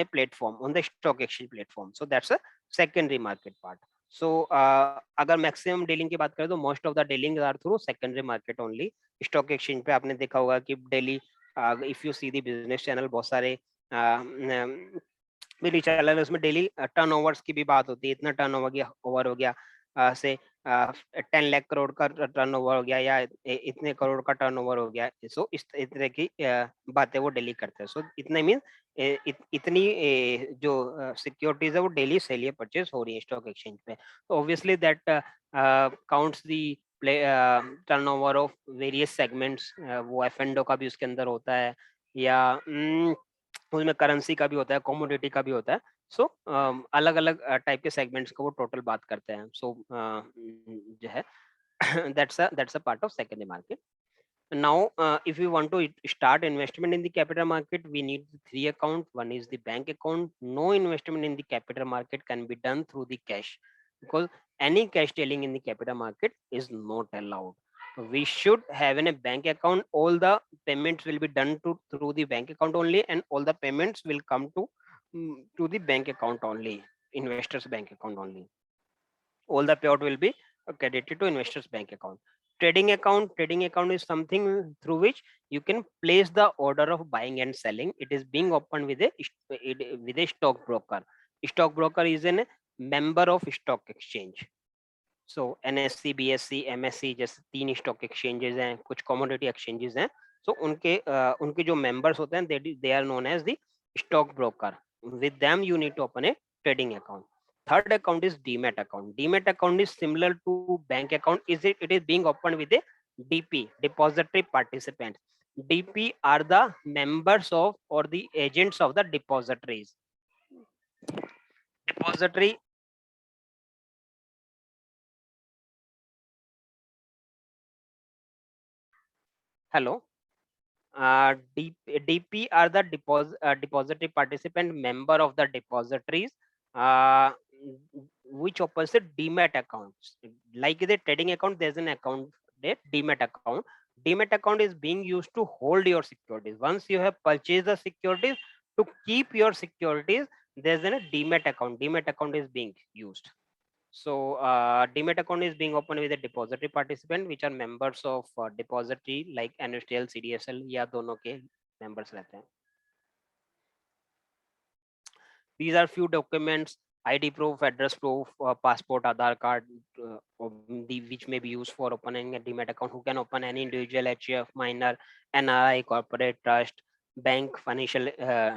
a platform, on the stock exchange platform. So that's a secondary market part. So अगर maximum dealing की बात करें तो most of the dealing are through secondary market only. stock exchange पे आपने देखा होगा कि daily if you see the business channel, बहुत सारे मेरी चैनल है, उसमें डेली टर्नओवर्स की भी बात होती है. इतना टर्नओवर हो गया से 10 लाख करोड़ का टर्नओवर हो गया या इतने करोड़ का टर्नओवर हो गया. सो इस तरह की बातें वो डेली करते हैं. सो इतने मीन इतनी जो सिक्योरिटीज है वो डेली सेल या परचेज हो रही है स्टॉक एक्सचेंज पे. तो obviously that counts the turnover of various segments, वो F&O का भी उसके अंदर होता है, या उसमें करेंसी का भी होता है, कमोडिटी का भी होता है. सो अलग अलग टाइप के सेगमेंट्स को वो टोटल बात करते हैं. सो जो है that's a part of secondary market. Now if we want to start investment in the capital market, we need three accounts. One is the bank account. No investment in the capital market can be done through the cash, because any cash dealing in the capital market is not allowed. We should have in a bank account. All the payments will be done through the bank account only, and all the payments will come to the bank account only, investors bank account only. All the payout will be credited to investors bank account. Trading account is something through which you can place the order of buying and selling. It is being opened with a stockbroker. Stockbroker is a member of stock exchange. So NSE, BSE, MSE जैसे 3 stock exchanges हैं, कुछ commodity exchanges हैं. So उनके जो members होते हैं, they are known as the stockbroker. With them you need to open a trading account. Third account is Demat account. Demat account is similar to bank account. It is being opened with a DP, depository participant. DP are the members of or the agents of the depositories. Depository. Hello. DP are the depository participant member of the depositories, which opens the Demat accounts. Like the trading account, there's an account, the Demat account. Demat account is being used to hold your securities. Once you have purchased the securities, to keep your securities, there's a Demat account. Demat account is being used. So Demat account is being opened with a depository participant, which are members of depository like NSDL, CDSL, या दोनों के members रहते हैं. These are few documents: ID proof, address proof, passport, Aadhaar card, which may be used for opening a Demat account. Who can open? Any individual, HF, minor, NRI, corporate, trust, bank, financial,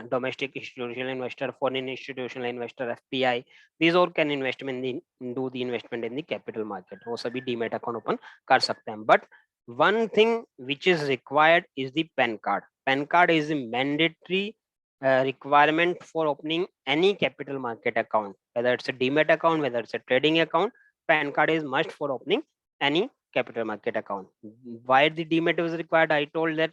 domestic institutional investor, foreign institutional investor, FPI. These all can do the investment in the capital market. वो सभी Demat account open कर सकते हैं. But one thing which is required is the PAN card. PAN card is a mandatory requirement for opening any capital market account, whether it's a Demat account, whether it's a trading account. PAN card is must for opening any capital market account. Why the Demat was required? I told that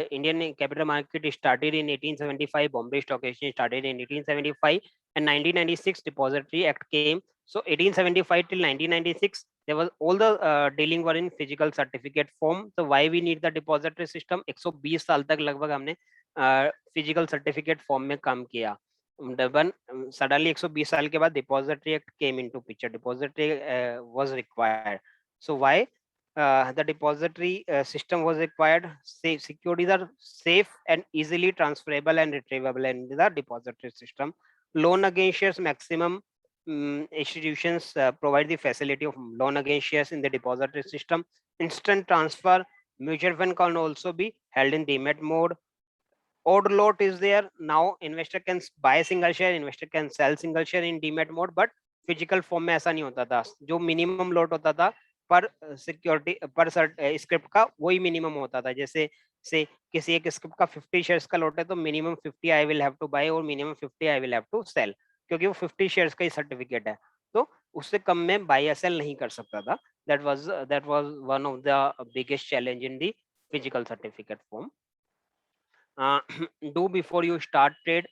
Indian capital market started in 1875. Bombay Stock Exchange started in 1875, and 1996 Depository Act came. So 1875 till 1996, there was all the dealing were in physical certificate form. So why we need the depository system? 120 साल तक लगभग हमने physical certificate form में काम किया. Suddenly 120 साल के बाद depository act came into picture. Depository was required. So why the depository system was required? Securities are safe and easily transferable and retrievable in the depository system. Loan against shares maximum institutions provide the facility of loan against shares in the depository system. Instant transfer. Mutual fund can also be held in Demat mode. Odd lot is there. Now investor can buy single share, investor can sell single share in Demat mode, but physical form में ऐसा नहीं होता था. जो minimum lot होता था पर security पर स्क्रिप्ट का वही मिनिमम होता था. जैसे से किसी एक स्क्रिप्ट का 50 शेयर्स का लॉट है तो minimum 50 I will have to buy और minimum 50 I will have to sell, क्योंकि वो 50 शेयर्स का ही सर्टिफिकेट है, तो उससे कम में बाय या सेल नहीं कर सकता था. That was one of the biggest challenge in the physical certificate form. Do before you start trade.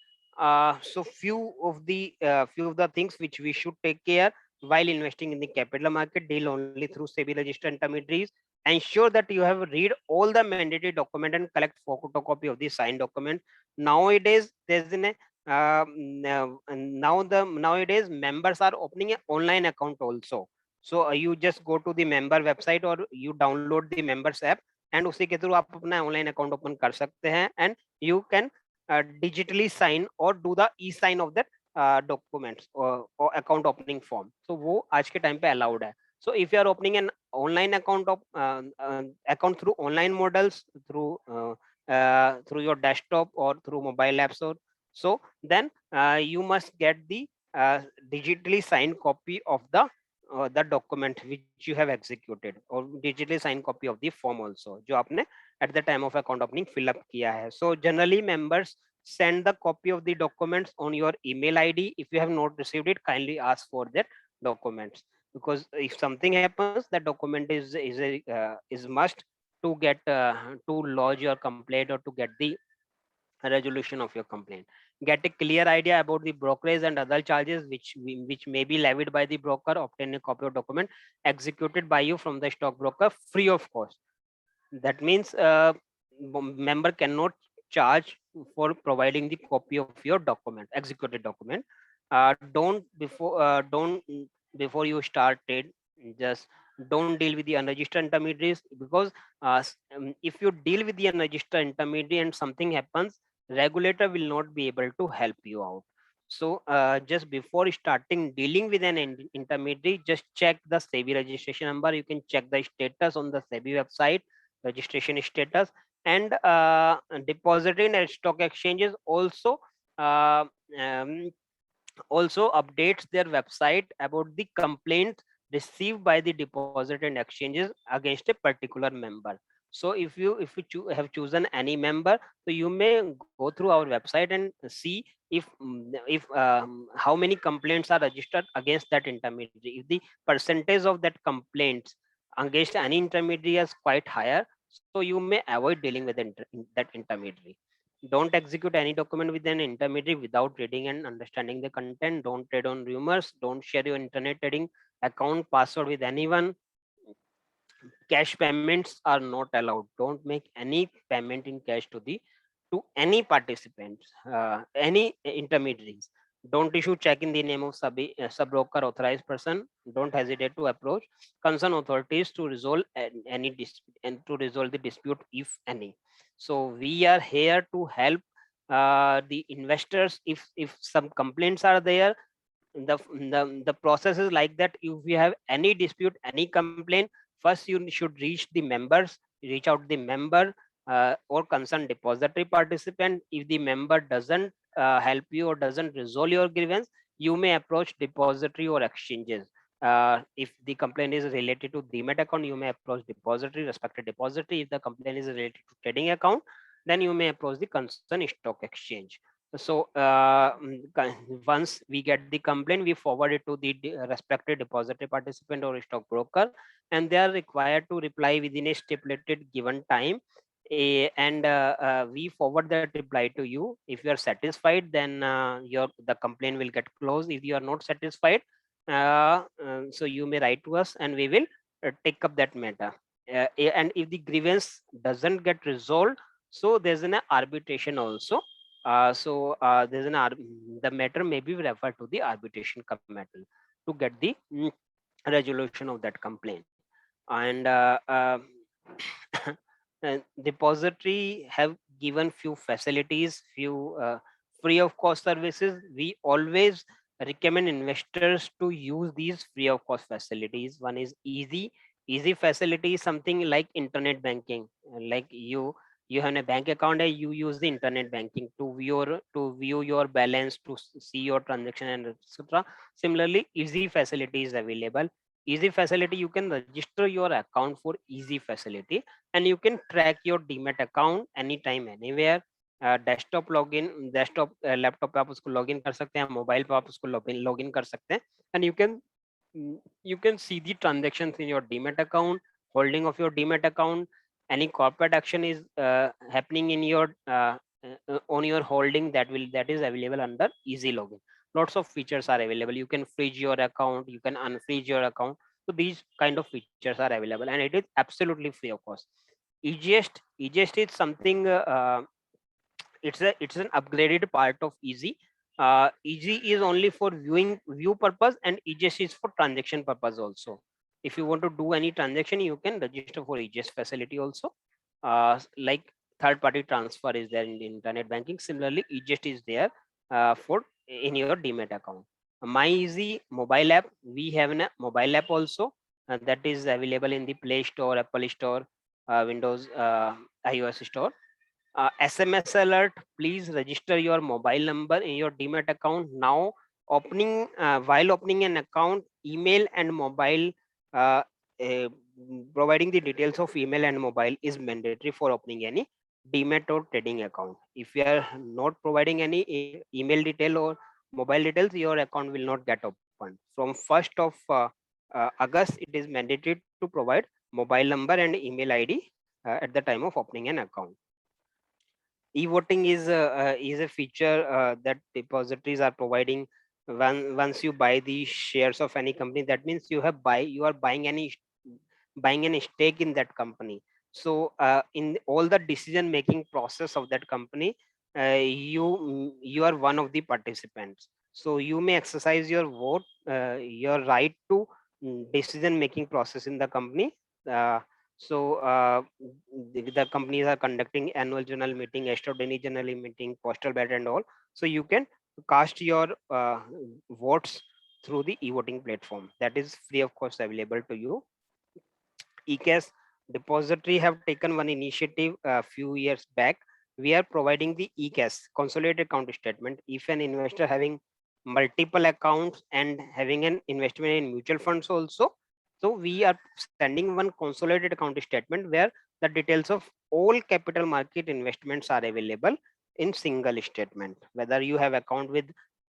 So few of the things which we should take care while investing in the capital market. Deal only through SEBI registered intermediaries. Ensure that you have read all the mandatory document and collect photocopy of the signed document. Nowadays there's nowadays members are opening an online account also. So you just go to the member website or you download the members app and उसी के through आप अपना online account open कर सकते हैं. And you can digitally sign और do the e sign of that documents और account opening form. तो वो आज के टाइम पे अलाउड है. So if you are opening an online account account through online models, through your desktop or through mobile apps, or so then you must get the digitally signed copy of the the document which you have executed, or digitally signed copy of the form also, जो आपने at the time of account opening fill up किया है. So generally members send the copy of the documents on your email ID. If you have not received it, kindly ask for that documents, because if something happens, that document is must to get to lodge your complaint or to get the resolution of your complaint. Get a clear idea about the brokerage and other charges which may be levied by the broker. Obtain a copy of document executed by you from the stockbroker free of cost. That means member cannot charge for providing the copy of your document, executed document. Don't before you start trade, just don't deal with the unregistered intermediaries, because if you deal with the unregistered intermediary and something happens, regulator will not be able to help you out. So just before starting dealing with an intermediary, just check the SEBI registration number. You can check the status on the SEBI website, registration status, and depository and stock exchanges also uh, um, also updates their website about the complaints received by the deposit and exchanges against a particular member. So if you have chosen any member, so you may go through our website and see if how many complaints are registered against that intermediary. If the percentage of that complaints against any intermediary is quite higher, so you may avoid dealing with that intermediary. Don't execute any document with an intermediary without reading and understanding the content. Don't trade on rumors. Don't share your internet trading account password with anyone. Cash payments are not allowed. Don't make any payment in cash to any participants, any intermediaries. Don't issue check in the name of sub broker authorized person. Don't hesitate to approach concerned authorities to resolve any dispute and to resolve the dispute if any. So we are here to help the investors. If some complaints are there, the process is like that. If you have any dispute, any complaint, first you should reach the members, reach out the member or concerned depository participant. If the member doesn't help you or doesn't resolve your grievance, you may approach depository or exchanges. If the complaint is related to demat account, you may approach depository, respected depository. If the complaint is related to trading account, then you may approach the concerned stock exchange. So once we get the complaint, we forward it to the respected depository participant or stockbroker, and they are required to reply within a stipulated given time. And we forward that reply to you. If you are satisfied, then the complaint will get closed. If you are not satisfied, so you may write to us and we will take up that matter. And if the grievance doesn't get resolved, so there's an arbitration also. There's the matter may be referred to the arbitration committee to get the resolution of that complaint. And depository have given few facilities, few free of cost services. We always recommend investors to use these free of cost facilities. One is easy facility, something like internet banking. Like you have a bank account and you use the internet banking to view your balance, to see your transaction, and etc. Similarly, easy facility is available. Easy facility, you can register your account for easy facility, and you can track your demat account anytime anywhere. Desktop login, desktop laptop पे आप उसको login कर सकते हैं, mobile पे आप उसको login कर सकते हैं, and you can see the transactions in your demat account, holding of your demat account. Any corporate action is happening in your on your holding, that is available under easy login. Lots of features are available. You can freeze your account, you can unfreeze your account. So these kind of features are available, and it is absolutely free of cost. EGST is something it's an upgraded part of easy. Easy is only for view purpose, and EGS is for transaction purpose also. If you want to do any transaction, you can register for EGS facility also. Like third party transfer is there in the internet banking. Similarly, EGS is there for in your demat account. My Easy mobile app, we have a mobile app also that is available in the Play Store, Apple Store, Windows, iOS Store. SMS alert, please register your mobile number in your demat account now. While opening an account, email and mobile, providing the details of email and mobile is mandatory for opening any demat or trading account. If you are not providing any email detail or mobile details, your account will not get opened. From 1st of August, it is mandatory to provide mobile number and email ID at the time of opening an account. E-voting is a feature that depositories are providing. Once you buy the shares of any company, that means you are buying any stake in that company. So in all the decision making process of that company, you are one of the participants. So you may exercise your vote, your right to decision making process in the company. So the companies are conducting annual general meeting, extraordinary general meeting, postal ballot and all. So you can cast your votes through the e-voting platform that is free of cost available to you. eCash depository have taken one initiative a few years back. We are providing the eCash consolidated account statement. If an investor having multiple accounts and having an investment in mutual funds also, so we are sending one consolidated account statement where the details of all capital market investments are available in single statement. Whether you have account with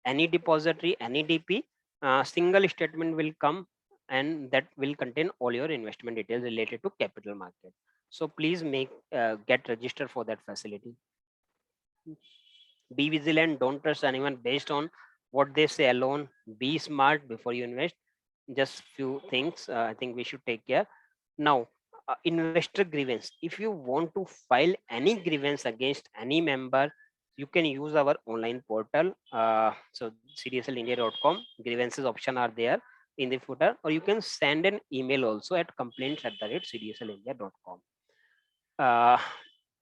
any depository, any DP, single statement will come, and that will contain all your investment details related to capital market. So please get registered for that facility. Be vigilant, don't trust anyone based on what they say alone. Be smart before you invest. Just few things I think we should take care. Now, investor grievance. If you want to file any grievance against any member, you can use our online portal. So cdslindia.com grievances option are there in the footer, or you can send an email also at complaints@cdslindia.com.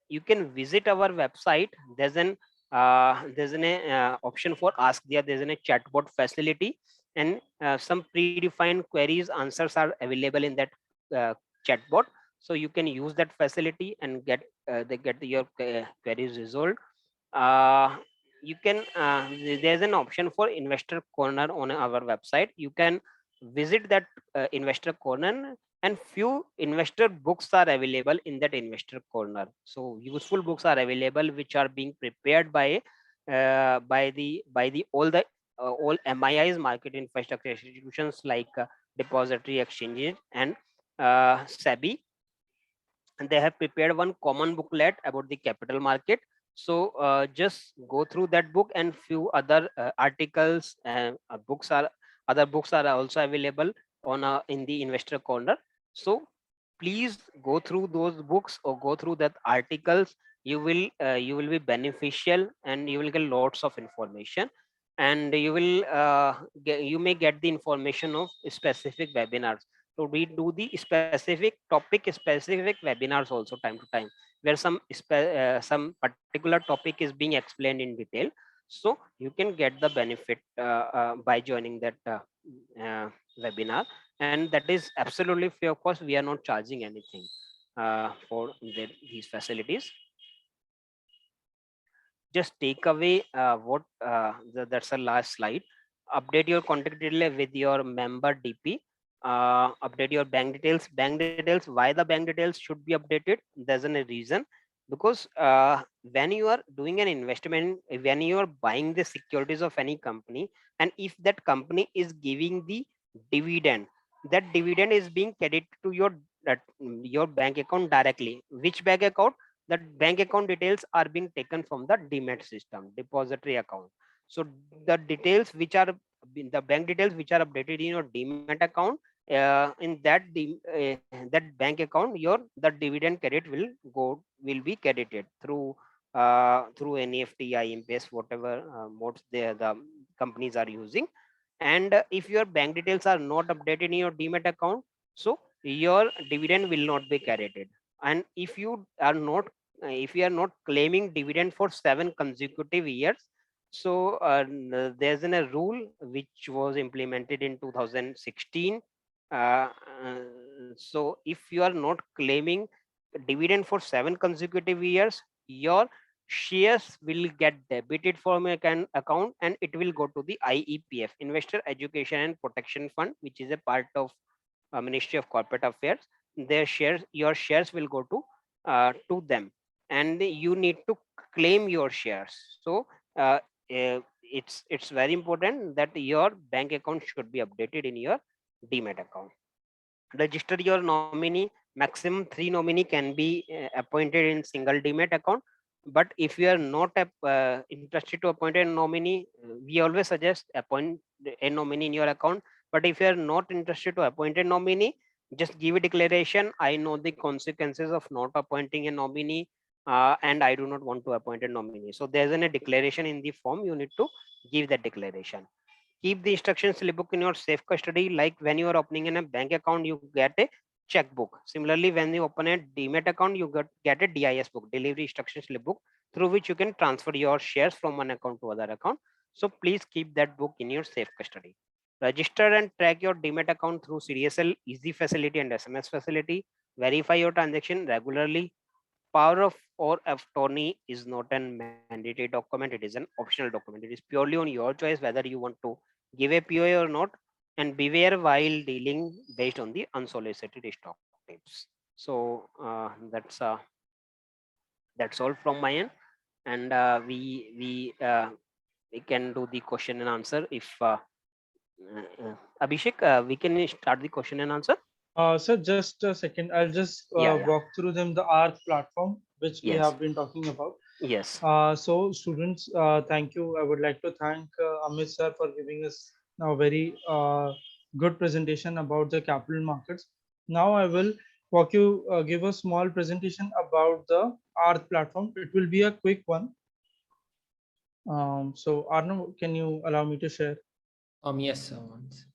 You can visit our website. There's an option for ask there. There's a chatbot facility, and some predefined queries answers are available in that chatbot. So you can use that facility and get your queries resolved. You can there's an option for investor corner on our website. You can visit that investor corner, and few investor books are available in that investor corner. So useful books are available which are being prepared by all MIIs, market infrastructure institutions like depository exchanges and SEBI. And they have prepared one common booklet about the capital market. So just go through that book, and few other articles and other books are also available on in the investor corner. So please go through those books or go through that articles. You will be beneficial, and you will get lots of information, and you may get the information of specific webinars. So we do the specific topic specific webinars also time to time, where some particular topic is being explained in detail. So you can get the benefit by joining that webinar, and that is absolutely free of course. We are not charging anything for these facilities. Just take away that's the last slide. Update your contact detail with your member DP. Update your bank details. Why the bank details should be updated? There's a reason, because when you are doing an investment, when you are buying the securities of any company, and if that company is giving the dividend, that dividend is being credited to your bank account directly. Which bank account? That bank account details are being taken from the demat system, depository account. So the details which are the bank details which are updated in your demat account, in that bank account, the dividend credit will be credited through NEFT, IMPS, whatever modes the companies are using. And if your bank details are not updated in your demat account, so your dividend will not be credited. And if you are not claiming dividend for 7 consecutive years, so there's a rule which was implemented in 2016. So if you are not claiming dividend for 7 consecutive years, your shares will get debited from your account and it will go to the IEPF, Investor Education and Protection Fund, which is a part of Ministry of Corporate Affairs. Their shares, your shares will go to them, and you need to claim your shares. So it's very important that your bank account should be updated in your demat account. Register your nominee. Maximum 3 nominee can be appointed in single demat account. But if you are not interested to appoint a nominee, we always suggest appoint a nominee in your account. But if you are not interested to appoint a nominee, just give a declaration: I know the consequences of not appointing a nominee, and I do not want to appoint a nominee. So there's a declaration in the form. You need to give that declaration. Keep the instruction slip book in your safe custody. Like when you are opening in a bank account, you get a checkbook. Similarly, when you open a demat account, you get a DIS book, delivery instruction slip book, through which you can transfer your shares from one account to other account. So please keep that book in your safe custody. Register and track your demat account through CDSL, Easy Facility and SMS Facility. Verify your transaction regularly. Power of or attorney is not a mandatory document, it is an optional document. It is purely on your choice whether you want to give a POA or not. And beware while dealing based on the unsolicited stock tips. So that's all from my end. And we can do the question and answer. If Abhishek, we can start the question and answer. So just a second, I'll just Yeah. walk through them the ARC platform, which we Yes. have been talking about. Yes. So students, thank you. I would like to thank Amit sir for giving us a very good presentation about the capital markets. Now I will give a small presentation about the ARC platform. It will be a quick one. So Arnav, can you allow me to share? Yes, sir. Once.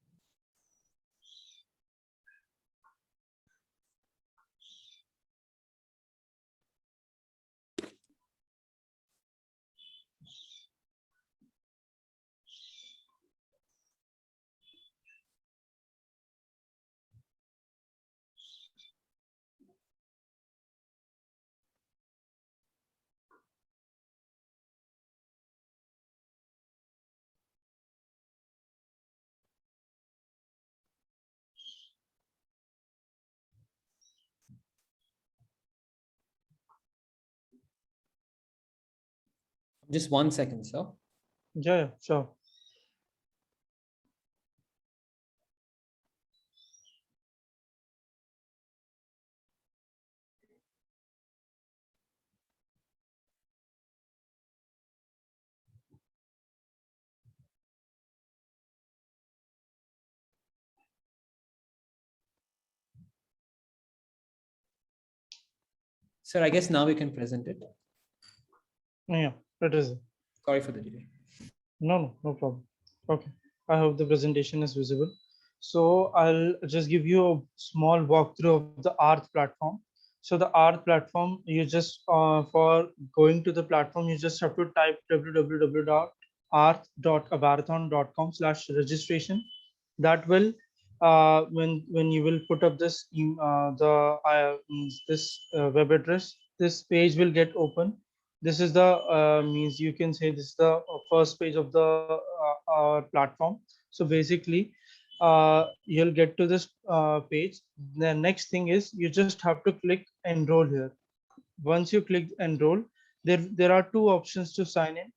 Just 1 second, sir. Yeah, sure. Sir, I guess now we can present it. Yeah, it is. Sorry for the delay. No problem. Okay, I hope the presentation is visible. So I'll just give you a small walkthrough of the ART platform. So the ART platform, you just for going to the platform, you just have to type www.arth.abarathon.com/registration. That will when you will put up this web address, this page will get open. This is the means you can say this is the first page of the our platform. So basically you'll get to this page. The next thing is you just have to click enroll here. Once you click enroll, there are two options to sign in.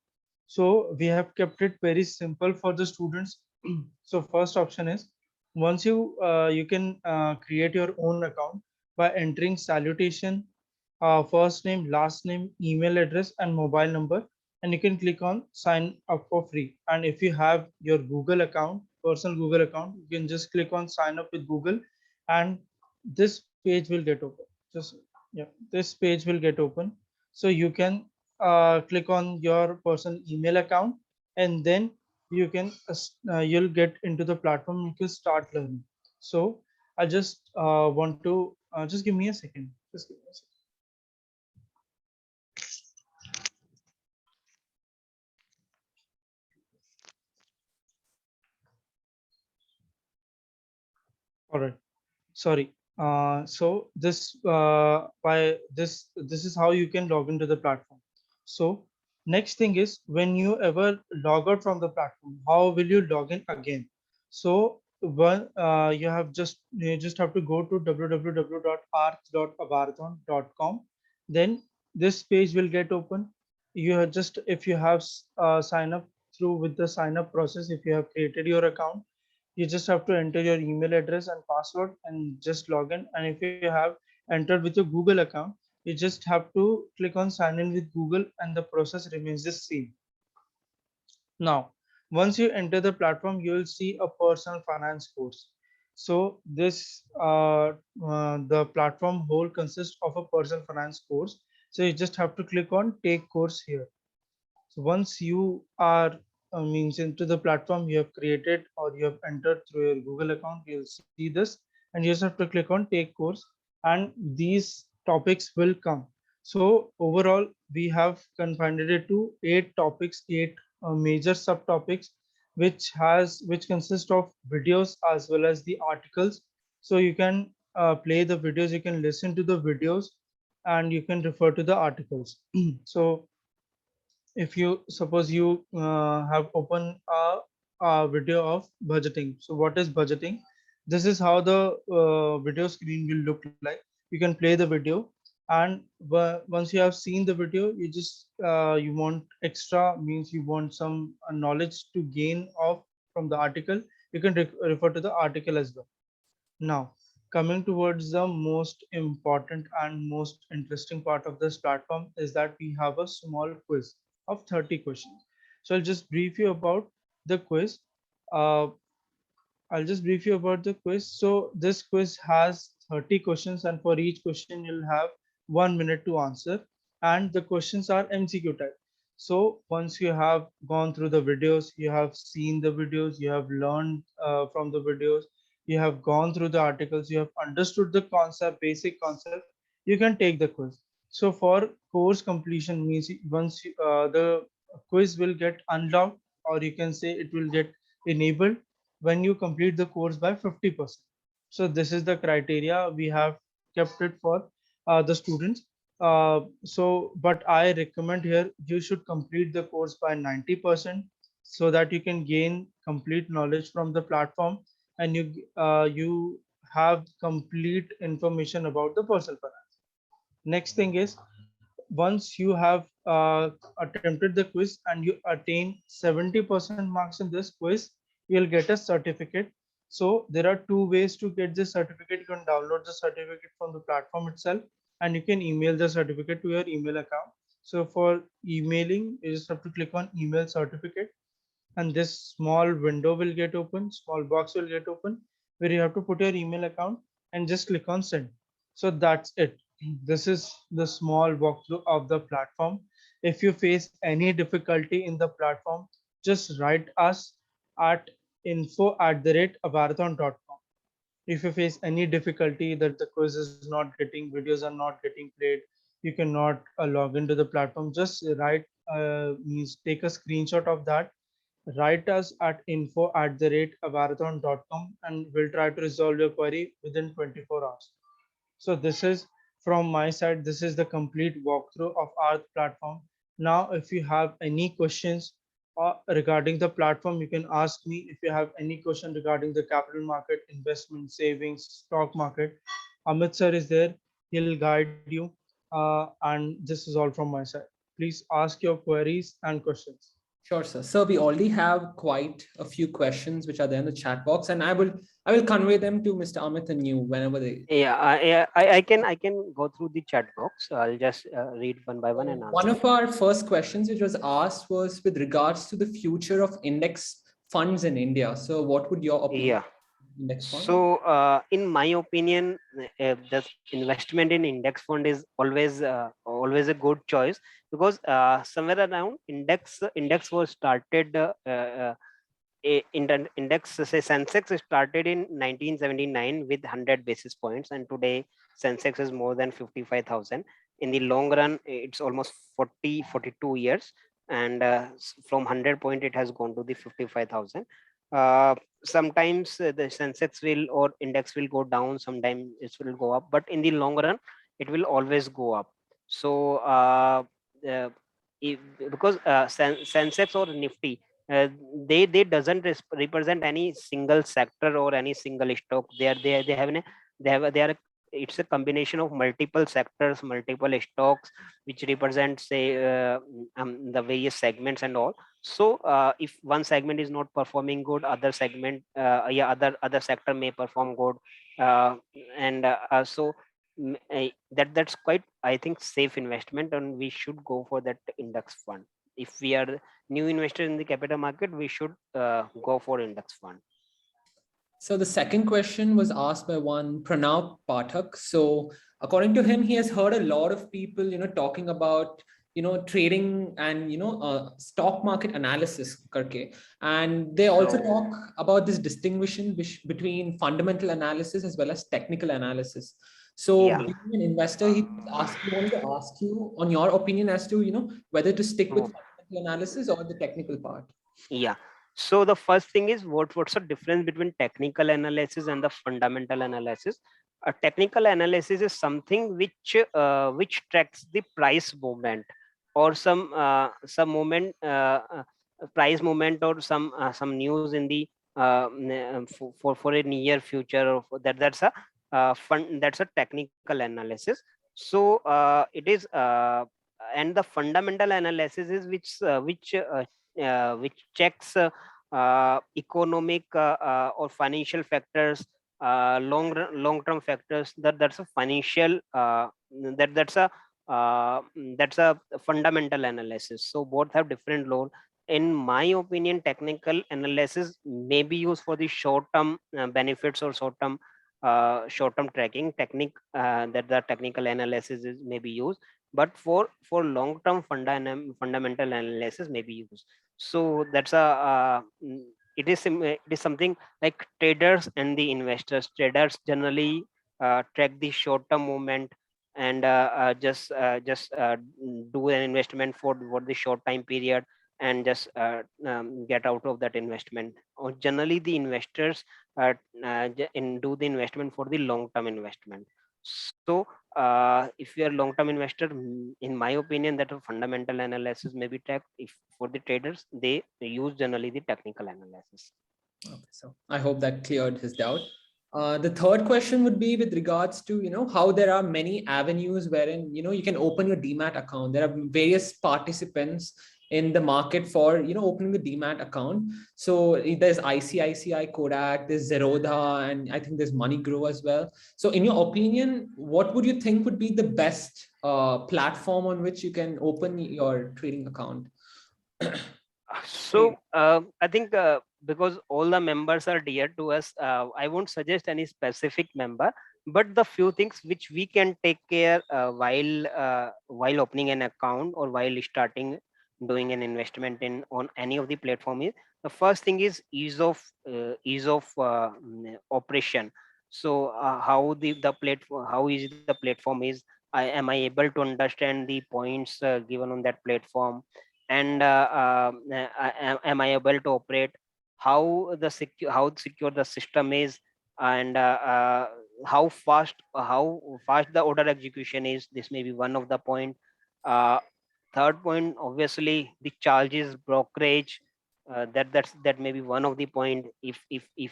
So we have kept it very simple for the students. So first option is once you can create your own account by entering salutation, first name, last name, email address, and mobile number, and you can click on sign up for free. And if you have your Google account, personal Google account, you can just click on sign up with Google, and this page will get open. Just yeah, this page will get open. So you can click on your personal email account, and then you can you'll get into the platform. You can start learning. So I just want to just give me a second. Just give me a second. All right. Sorry. So this by this is how you can log into the platform. So next thing is, when you ever log out from the platform, how will you log in again? So one, you just have to go to www.arth.avarthon.com. Then this page will get open. You have just, if you have sign up through with the sign up process, if you have created your account, you just have to enter your email address and password and just log in. And if you have entered with your Google account, you just have to click on sign in with Google, and the process remains the same. Now, once you enter the platform, you will see a personal finance course. So the platform whole consists of a personal finance course. So you just have to click on take course here. So once you are means into the platform you have created or you have entered through your Google account, you'll see this, and you just have to click on take course, and these topics will come. So overall, we have confined it to 8 topics, 8 major subtopics, which consist of videos as well as the articles. So you can play the videos, you can listen to the videos, and you can refer to the articles. So if you suppose you have opened a video of budgeting. So what is budgeting? This is how the video screen will look like. You can play the video, and once you have seen the video, you just you want extra, means you want some knowledge to gain of from the article, you can refer to the article as well. Now, coming towards the most important and most interesting part of this platform is that we have a small quiz of 30 questions. So I'll just brief you about the quiz. Uh, I'll just brief you about the quiz. So this quiz has 30 questions, and for each question you'll have 1 minute to answer. And the questions are MCQ type. So once you have gone through the videos, you have seen the videos, you have learned from the videos, you have gone through the articles, you have understood the concept, basic concept, you can take the quiz. So for course completion means the quiz will get unlocked, or you can say it will get enabled when you complete the course by 50%. So this is the criteria we have kept it for the students. But I recommend here you should complete the course by 90% so that you can gain complete knowledge from the platform, and you have complete information about the personal finance. Next thing is, once you have attempted the quiz and you attain 70% marks in this quiz, you'll get a certificate. So there are 2 ways to get this certificate. You can download the certificate from the platform itself, and you can email the certificate to your email account. So for emailing, you just have to click on email certificate, and this small window will get open, small box will get open, where you have to put your email account and just click on send. So that's it. This is the small walkthrough of the platform. If you face any difficulty in the platform, just write us at info@avarathon.com. If you face any difficulty that the quiz is not getting, videos are not getting played, you cannot log into the platform, just write means take a screenshot of that, write us at info@avarathon.com, and we'll try to resolve your query within 24 hours. So this is from my side. This is the complete walkthrough of our platform. Now, if you have any questions regarding the platform, you can ask me. If you have any question regarding the capital market, investment, savings, stock market, Amit sir is there. He'll guide you. And this is all from my side. Please ask your queries and questions. Sure, sir. So we already have quite a few questions which are there in the chat box, and I will convey them to Mr. Amit and you whenever they. I can go through the chat box. I'll just read one by one and One answer. of our first questions which was asked was with regards to the future of index funds in India. So what would your opinion Yeah. be on index fund? So, in my opinion, the investment in index fund is always a good choice, because somewhere around index was started. Index, say Sensex started in 1979 with 100 basis points, and today Sensex is more than 55,000. In the long run, it's almost 42 years, and from 100 point it has gone to the 55,000. Sometimes the Sensex will or index will go down, sometimes it will go up, but in the long run it will always go up. So because Sensex or Nifty, they doesn't represent any single sector or any single stock. They are it's a combination of multiple sectors, multiple stocks, which represent, say, the various segments and all. So if one segment is not performing good, other segment, other sector may perform good, and so that's quite, I think, safe investment, and we should go for that index fund. If we are new investor in the capital market, we should go for index fund. So the second question was asked by one Pranav Pathak. So according to him, he has heard a lot of people, talking about, trading and, stock market analysis, karke. And they also talk about this distinguishing between fundamental analysis as well as technical analysis. So being an investor, he wanted to ask you on your opinion as to, whether to stick with fundamental analysis or the technical part. Yeah. So the first thing is, what's the difference between technical analysis and the fundamental analysis? A technical analysis is something which tracks the price movement or some movement, price movement, or some news in the for a near future, or that's a technical analysis. So it is and the fundamental analysis is which checks economic or financial factors, long-term factors. That's a financial that's a fundamental analysis. So both have different role. In my opinion, technical analysis may be used for the short-term benefits or short-term tracking technique, that the technical analysis may be used, but for long-term fundamental analysis may be used. So that's it is something like traders and the investors. Traders generally track the short-term movement and just do an investment for the short time period and just get out of that investment. Or generally the investors do the investment for the long-term investment. So if you are long-term investor, in my opinion, that a fundamental analysis may be tracked. If for the traders, they use generally the technical analysis. Okay, so I hope that cleared his doubt. The third question would be with regards to, how there are many avenues wherein, you can open your DMAT account. There are various participants in the market for, opening the DMAT account. So there's ICICI, Kodak, there's Zerodha, and I think there's MoneyGrow as well. So in your opinion, what would you think would be the best platform on which you can open your trading account? So I think because all the members are dear to us, I won't suggest any specific member, but the few things which we can take care while opening an account or while starting doing an investment in on any of the platform is, the first thing is ease of operation. So how the platform, how easy the platform is. Am I able to understand the points given on that platform? And am I able to operate? How secure the system is, and how fast the order execution is. This may be one of the point. Third point, obviously, the charges, brokerage. That may be one of the point. If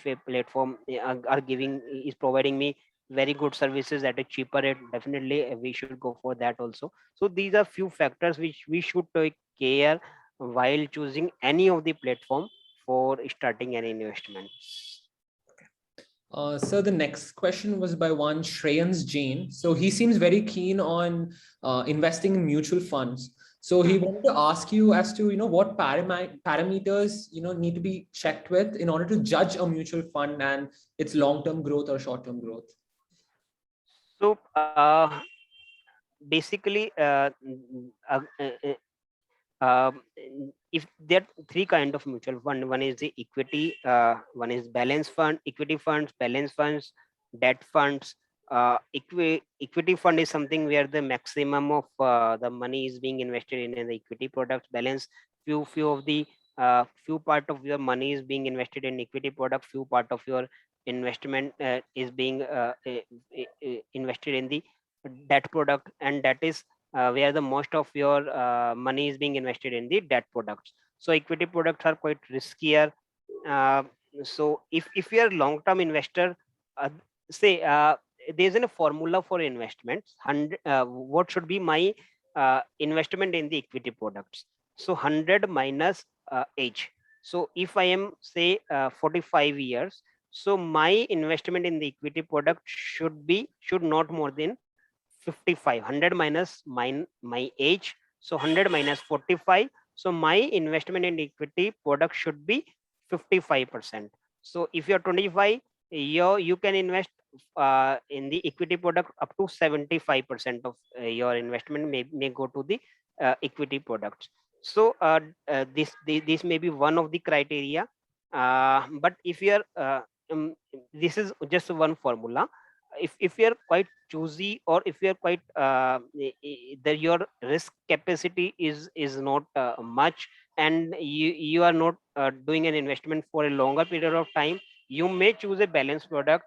a platform is providing me very good services at a cheaper rate, definitely we should go for that also. So these are few factors which we should take care while choosing any of the platform for starting an investment. So the next question was by one Shreyans Jain. So he seems very keen on investing in mutual funds. So he wanted to ask you as to, what parameters, need to be checked with in order to judge a mutual fund and its long-term growth or short-term growth. So basically, if there are three kind of mutual fund. One is the equity, one is balance fund, equity funds, balance funds, debt funds. Equity fund is something where the maximum of the money is being invested in the equity products. Balance, few part of your money is being invested in equity product, few part of your investment is being invested in the debt product, and that is where the most of your money is being invested in the debt products. So equity products are quite riskier. Uh, so if you are long term investor, say there's a formula for investments. What should be my investment in the equity products? So 100 minus age. So if I am say 45 years, so my investment in the equity product should not more than 55. 100 minus my age, so 100 minus 45. So my investment in equity product should be 55%. So if you're 25, you can invest in the equity product up to 75% of your investment may go to the equity products. So this may be one of the criteria, but if you're this is just one formula. If you're quite choosy, or if you're quite your risk capacity is not much, and you are not doing an investment for a longer period of time, you may choose a balanced product.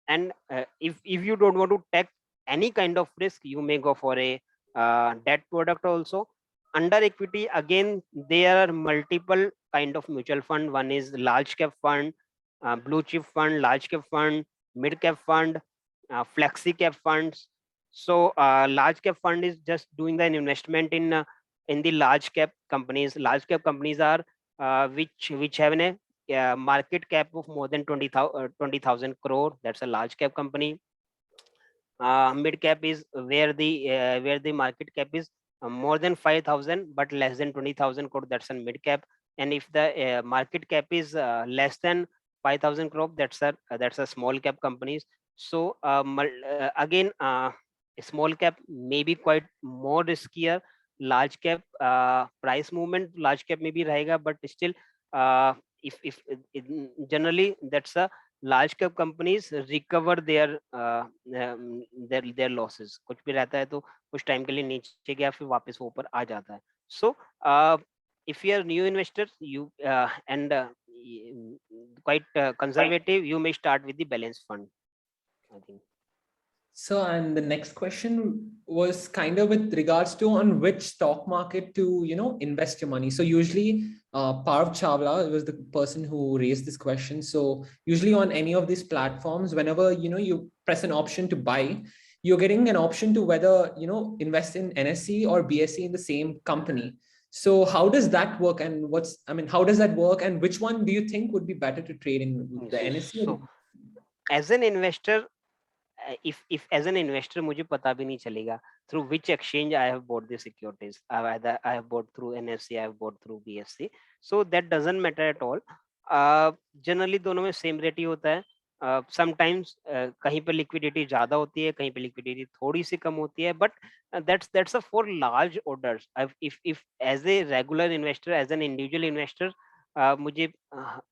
And if you don't want to take any kind of risk, you may go for a debt product also. Under equity, again, there are multiple kind of mutual fund. One is large cap fund, blue chip fund, large cap fund, mid cap fund, flexi cap funds. So large cap fund is just doing an investment in the large cap companies. Large cap companies are which have a market cap of more than 20,000 crore. That's a large cap company. Mid cap is where the market cap is more than 5,000 but less than 20,000 crore. That's a mid cap. And if the market cap is less than 5,000 crore, that's a small cap companies. So again, small cap may be quite more riskier. Large cap price movement, large cap maybe rahega, but still if generally that's a large cap companies recover their losses. कुछ भी रहता है तो कुछ time के लिए नीचे गया फिर वापस वो ऊपर आ जाता है. So if you are new investors, you and quite conservative, you may start with the balance fund, I think. So, and the next question was kind of with regards to on which stock market to, invest your money. So usually Parv Chawla was the person who raised this question. So usually on any of these platforms, whenever, you press an option to buy, you're getting an option to whether, invest in NSE or BSE in the same company. So how does that work? And how does that work? And which one do you think would be better to trade in, the NSE? So as an investor, if as an investor मुझे पता भी नहीं चलेगा through which exchange I have bought the securities. Either I have bought through NSE, I have bought through BSE. So that doesn't matter at all. Generally दोनों में same rate ही होता है. Sometimes कहीं पे liquidity ज़्यादा होती है, कहीं पे liquidity थोड़ी सी कम होती है, but that's a for large orders. If as a regular investor, as an individual investor, मुझे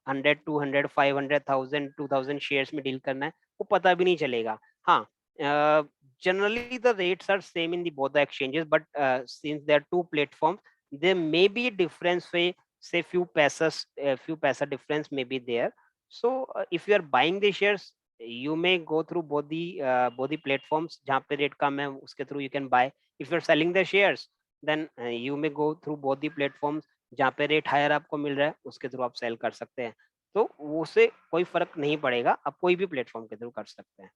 100, 200, 500,000, 2,000 shares में deal करना है, वो पता भी नहीं चलेगा. हाँ, generally the rates are same in the both the exchanges, but since there are two platforms, there may be a difference. Say few paisa difference may be there. So if you are buying the shares, you may go through both the platforms. जहाँ पे rate कम है उसके through you can buy. If you are selling the shares, then you may go through both the platforms. जहाँ पे rate higher आपको मिल रहा है उसके through आप sell कर सकते हैं. तो उससे कोई फर्क नहीं पड़ेगा, आप कोई भी प्लेटफॉर्म के थ्रू कर सकते हैं.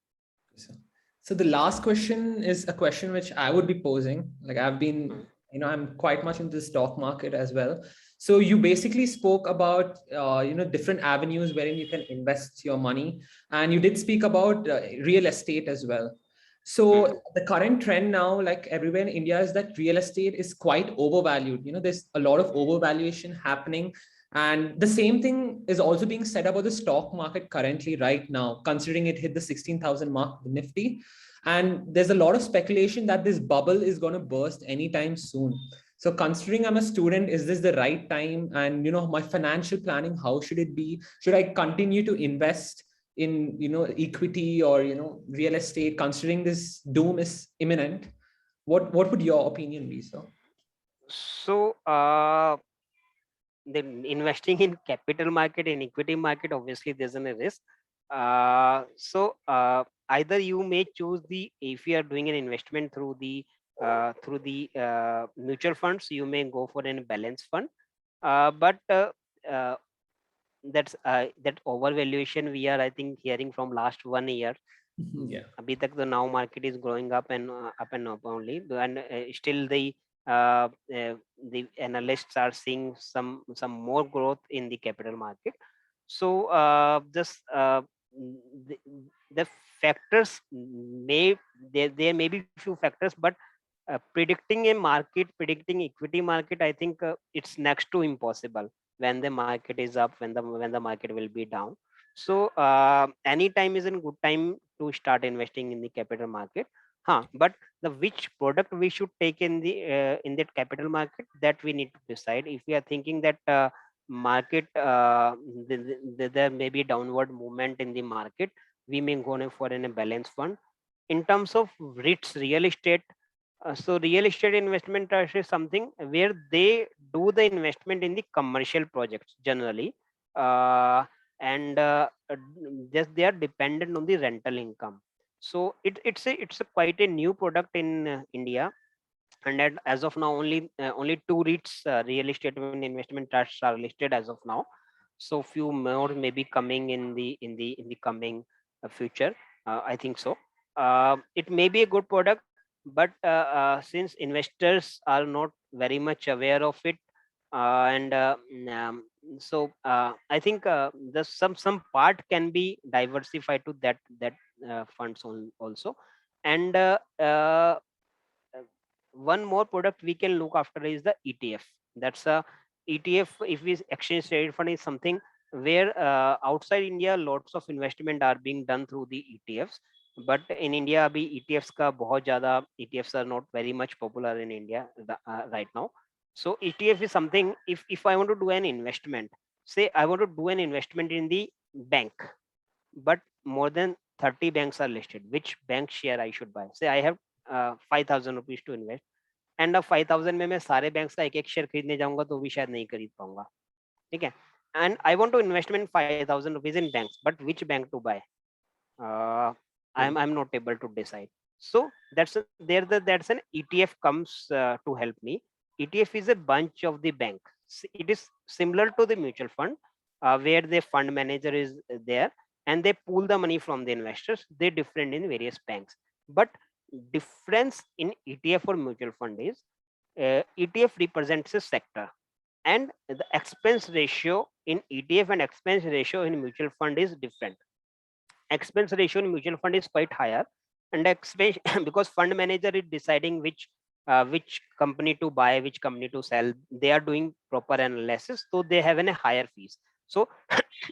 So the last question is a question which I would be posing. Like I've been, I'm quite much into the stock market as well. So you basically spoke about, different avenues wherein you can invest your money. And you did speak about real estate as well. So the current trend now, like everywhere in India, is that real estate is quite overvalued. There's a lot of overvaluation happening. And the same thing is also being said about the stock market currently right now, considering it hit the 16,000 mark, the Nifty. And there's a lot of speculation that this bubble is going to burst anytime soon. So considering I'm a student, is this the right time? And, my financial planning, how should it be? Should I continue to invest in, equity or, real estate, considering this doom is imminent? What would your opinion be, sir? So, the investing in capital market and equity market, obviously there's a risk. So either you may choose if you are doing an investment through the through the mutual funds, you may go for a balanced fund. But that overvaluation we are, I think, hearing from last 1 year. Yeah. Abhi tak the now market is growing up and up only, and still the analysts are seeing some more growth in the capital market. So just the, the factors there may be few factors, but predicting a market, predicting equity market, I think it's next to impossible when the market is up, when the market will be down. So any time is a good time to start investing in the capital market. But the which product we should take in that capital market, that we need to decide. If we are thinking that market there may be downward movement in the market, we may go for a balance fund. In terms of REITs, real estate, so real estate investment trust is something where they do the investment in the commercial projects generally, and just they are dependent on the rental income. So it's a quite a new product in India, and as of now only two REITs, real estate and investment trusts, are listed as of now. So few more may be coming in the coming future. I think so. It may be a good product, but since investors are not very much aware of it, and so I think the some part can be diversified to that funds also. And one more product we can look after is the ETF. That's a ETF. If we exchange traded fund is something where outside India lots of investment are being done through the ETFs, but in India abhi ETFs ka bahut zyada, ETFs are not very much popular in India right now. So ETF is something, if I want to do an investment, say I want to do an investment in the bank, but more than 30 banks are listed, which bank share I should buy? Say I have 5,000 rupees to invest, and अब 5000 में मैं सारे banks का एक एक share खरीदने जाऊंगा तो भी शायद नहीं खरीद पाऊंगा. ठीक है, and I want to investment 5000 rupees in banks, but which bank to buy? I'm not able to decide. So that's an ETF comes to help me. ETF is a bunch of the bank. It is similar to the mutual fund, where the fund manager is there and they pool the money from the investors. They different in various banks, but difference in ETF or mutual fund is ETF represents a sector, and the expense ratio in ETF and expense ratio in mutual fund is different. Expense ratio in mutual fund is quite higher, and expense because fund manager is deciding which company to buy, which company to sell. They are doing proper analysis, so they have a higher fees. So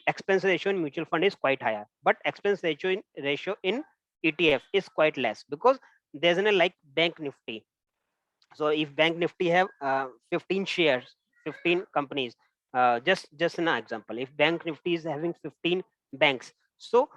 expense ratio in mutual fund is quite higher, but expense ratio in ETF is quite less, because there's a like bank nifty. So if bank nifty have 15 shares, 15 companies, just an example, if bank nifty is having 15 banks, so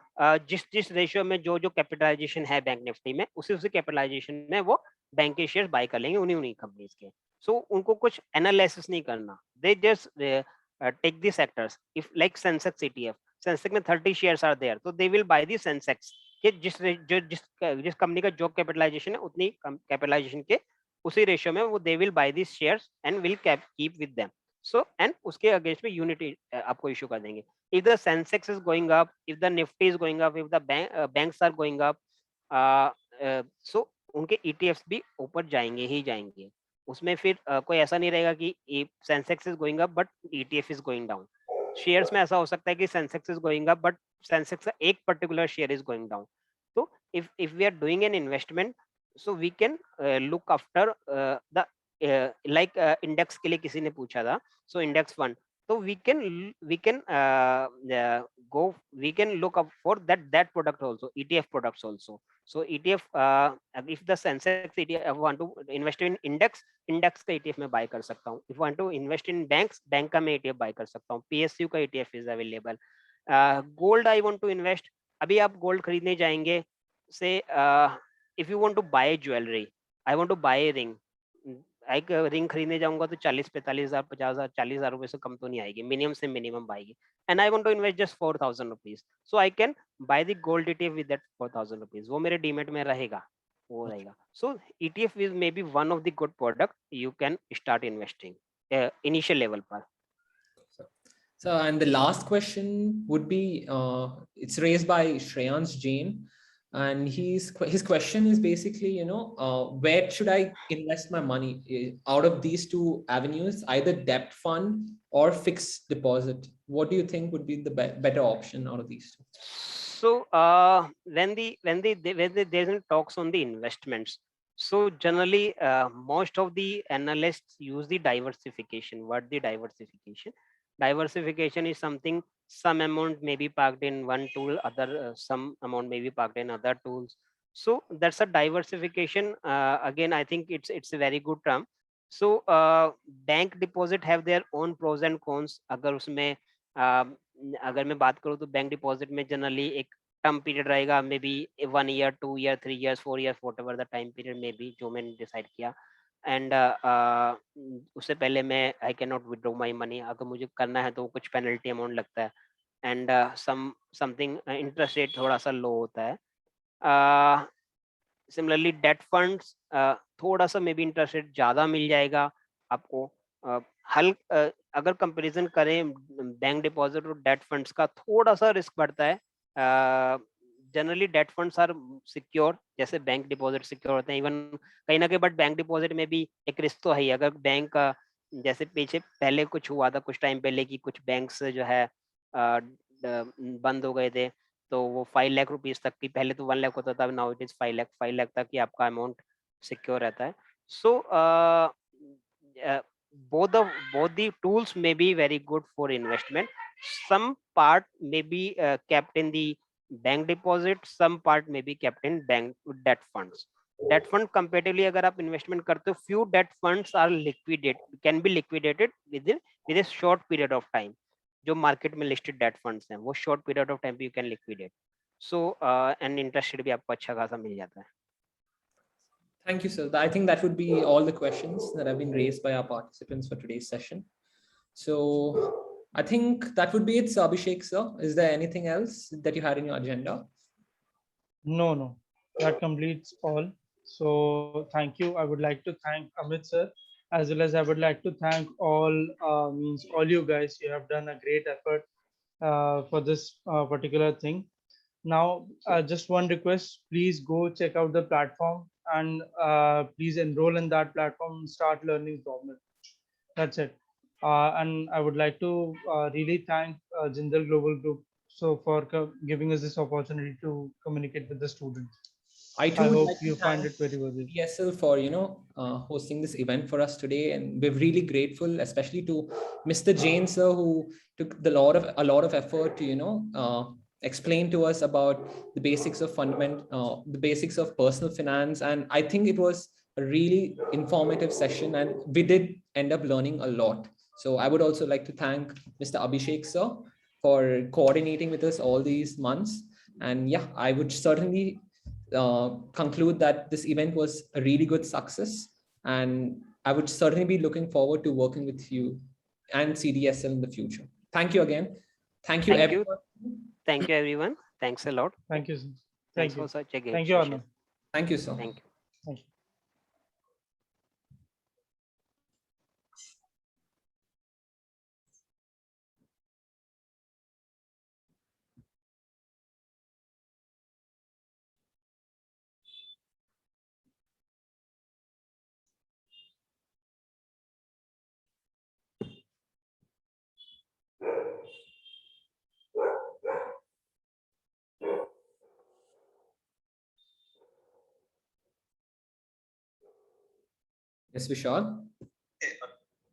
जिस ratio में जो capitalisation है bank Nifty में, उसी capitalisation में वो bank के share bye कर लेंगे उन्हीं कंपनीज के. सो उनको कुछ एनालिसिस नहीं करना, they just take the sectors. If like Sensex ETF, Sensex में 30 शेयर्स आर देयर, तो they will buy the Sensex कि जिस कंपनी का जो कैपिटलाइजेशन है उतनी कैपिटलाइजेशन के उसी रेशियो में वो दे will by this shares and will keep with them. So and उसके अगेंस्ट में यूनिट आपको इशू कर देंगे. If the Sensex is going up, if the Nifty is going up, if the banks are going up, so उनके ETFs भी ऊपर जाएंगे ही जाएंगे. उसमें फिर कोई ऐसा नहीं रहेगा कि Sensex is going up but ETF is going down. Shares में ऐसा हो सकता है कि Sensex is going up but Sensex का एक particular share is going down. तो if we are doing an investment, so we can look after the like index के लिए किसी ने पूछा था, so index fund. So we can look up for that product also, ETF products also. So ETF, if the Sensex ETF I want to invest in index का ETF में buy कर सकता हूँ. If I want to invest in banks, bank का मैं ETF buy कर सकता हूँ. PSU का ETF is available. Gold I want to invest, अभी आप gold खरीदने जाएंगे, say if you want to buy jewelry, I want to buy a ring. एक रिंग खरीदने जाऊंगा तो 40-45,000 50,000 40,000 रुपए से कम तो नहीं आएगी, मिनिमम से मिनिमम आएगी. And I want to invest just 4,000 rupees, so I can buy the gold ETF with that 4,000 rupees. वो मेरे डीमेट में रहेगा, वो रहेगा. So ETF is maybe one of the good product you can start investing initial level पर. So, and the last question would be, it's raised by Shreyans Jain, and his question is basically, where should I invest my money out of these two avenues, either debt fund or fixed deposit? What do you think would be the better option out of these two? So when there's talks on the investments, so generally most of the analysts use the diversification. What the diversification? Diversification is something, some amount may be parked in one tool, other some amount may be parked in other tools. So that's a diversification. Again, I think it's a very good term. So bank deposit have their own pros and cons. अगर उसमें अगर मैं बात करूँ तो bank deposit में generally एक term period रहेगा, may be 1 year 2 year 3 years 4 years what ever the time period में भी जो मैंने डिसाइड किया. एंड उससे पहले मैं I can not withdraw my money. अगर मुझे करना है तो कुछ पेनल्टी अमाउंट लगता है. एंड समथिंग इंटरेस्ट रेट थोड़ा सा लो होता है. सिमिलरली डेट फंड्स थोड़ा सा मे बी इंटरेस्ट रेट ज़्यादा मिल जाएगा आपको. अगर कंपैरिजन करें बैंक डिपॉजिट और डेट फंड्स का, थोड़ा सा रिस्क बढ़ता है. Generally debt funds are secure, जैसे बैंक डिपॉजिट सिक्योर होते हैं इवन कहीं ना कहीं, बट बैंक डिपॉजिट में भी एक रिस्क तो है ही. अगर बैंक का जैसे पीछे पहले कुछ हुआ था कुछ टाइम पहले कि कुछ बैंक्स जो है बंद हो गए थे, तो वो 5 लाख रुपीज तक की, पहले तो 1 लाख होता था, नाउ इट इज 5 लाख तक की आपका अमाउंट सिक्योर रहता है. सो both the tools may be very good for investment. Some part may be kept in the bank deposit, some part may be kept in bank debt funds. Debt fund comparatively अगर आप investment करते हो, few debt funds are can be liquidated with a short period of time. जो market में listed debt funds हैं वो short period of time पे you can liquidate. So and interest rate भी आपको अच्छा खासा मिल जाता है. Thank you, sir. I think that would be all the questions that have been raised by our participants for today's session. So I think that would be it, sir. Abhishek, sir. Is there anything else that you had in your agenda? No, that completes all. So thank you. I would like to thank Amit sir, as well as I would like to thank all you guys. You have done a great effort for this particular thing. Now, just one request, please go check out the platform and please enroll in that platform and start learning from it. That's it. And I would like to really thank Jindal Global Group for giving us this opportunity to communicate with the students. I I too would hope like to you find thank it very worthy. PSL for hosting this event for us today, and we're really grateful, especially to Mr. Jain sir, who took a lot of effort to explain to us about the basics of the basics of personal finance. And I think it was a really informative session, and we did end up learning a lot. So I would also like to thank Mr. Abhishek sir for coordinating with us all these months. And yeah, I would certainly conclude that this event was a really good success, and I would certainly be looking forward to working with you and CDSL in the future. Thank you again. Thank you, everyone. Thank you, everyone. Thanks a lot. Thank you, sir. Thanks for such a great Thank you, session. Arnav. Thank you, sir. Thank you. Thank you. Yes, Vishal.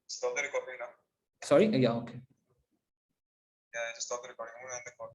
Stop the recording now. Sorry. Yeah. Okay. Yeah, just stop the recording. I'm gonna end the call.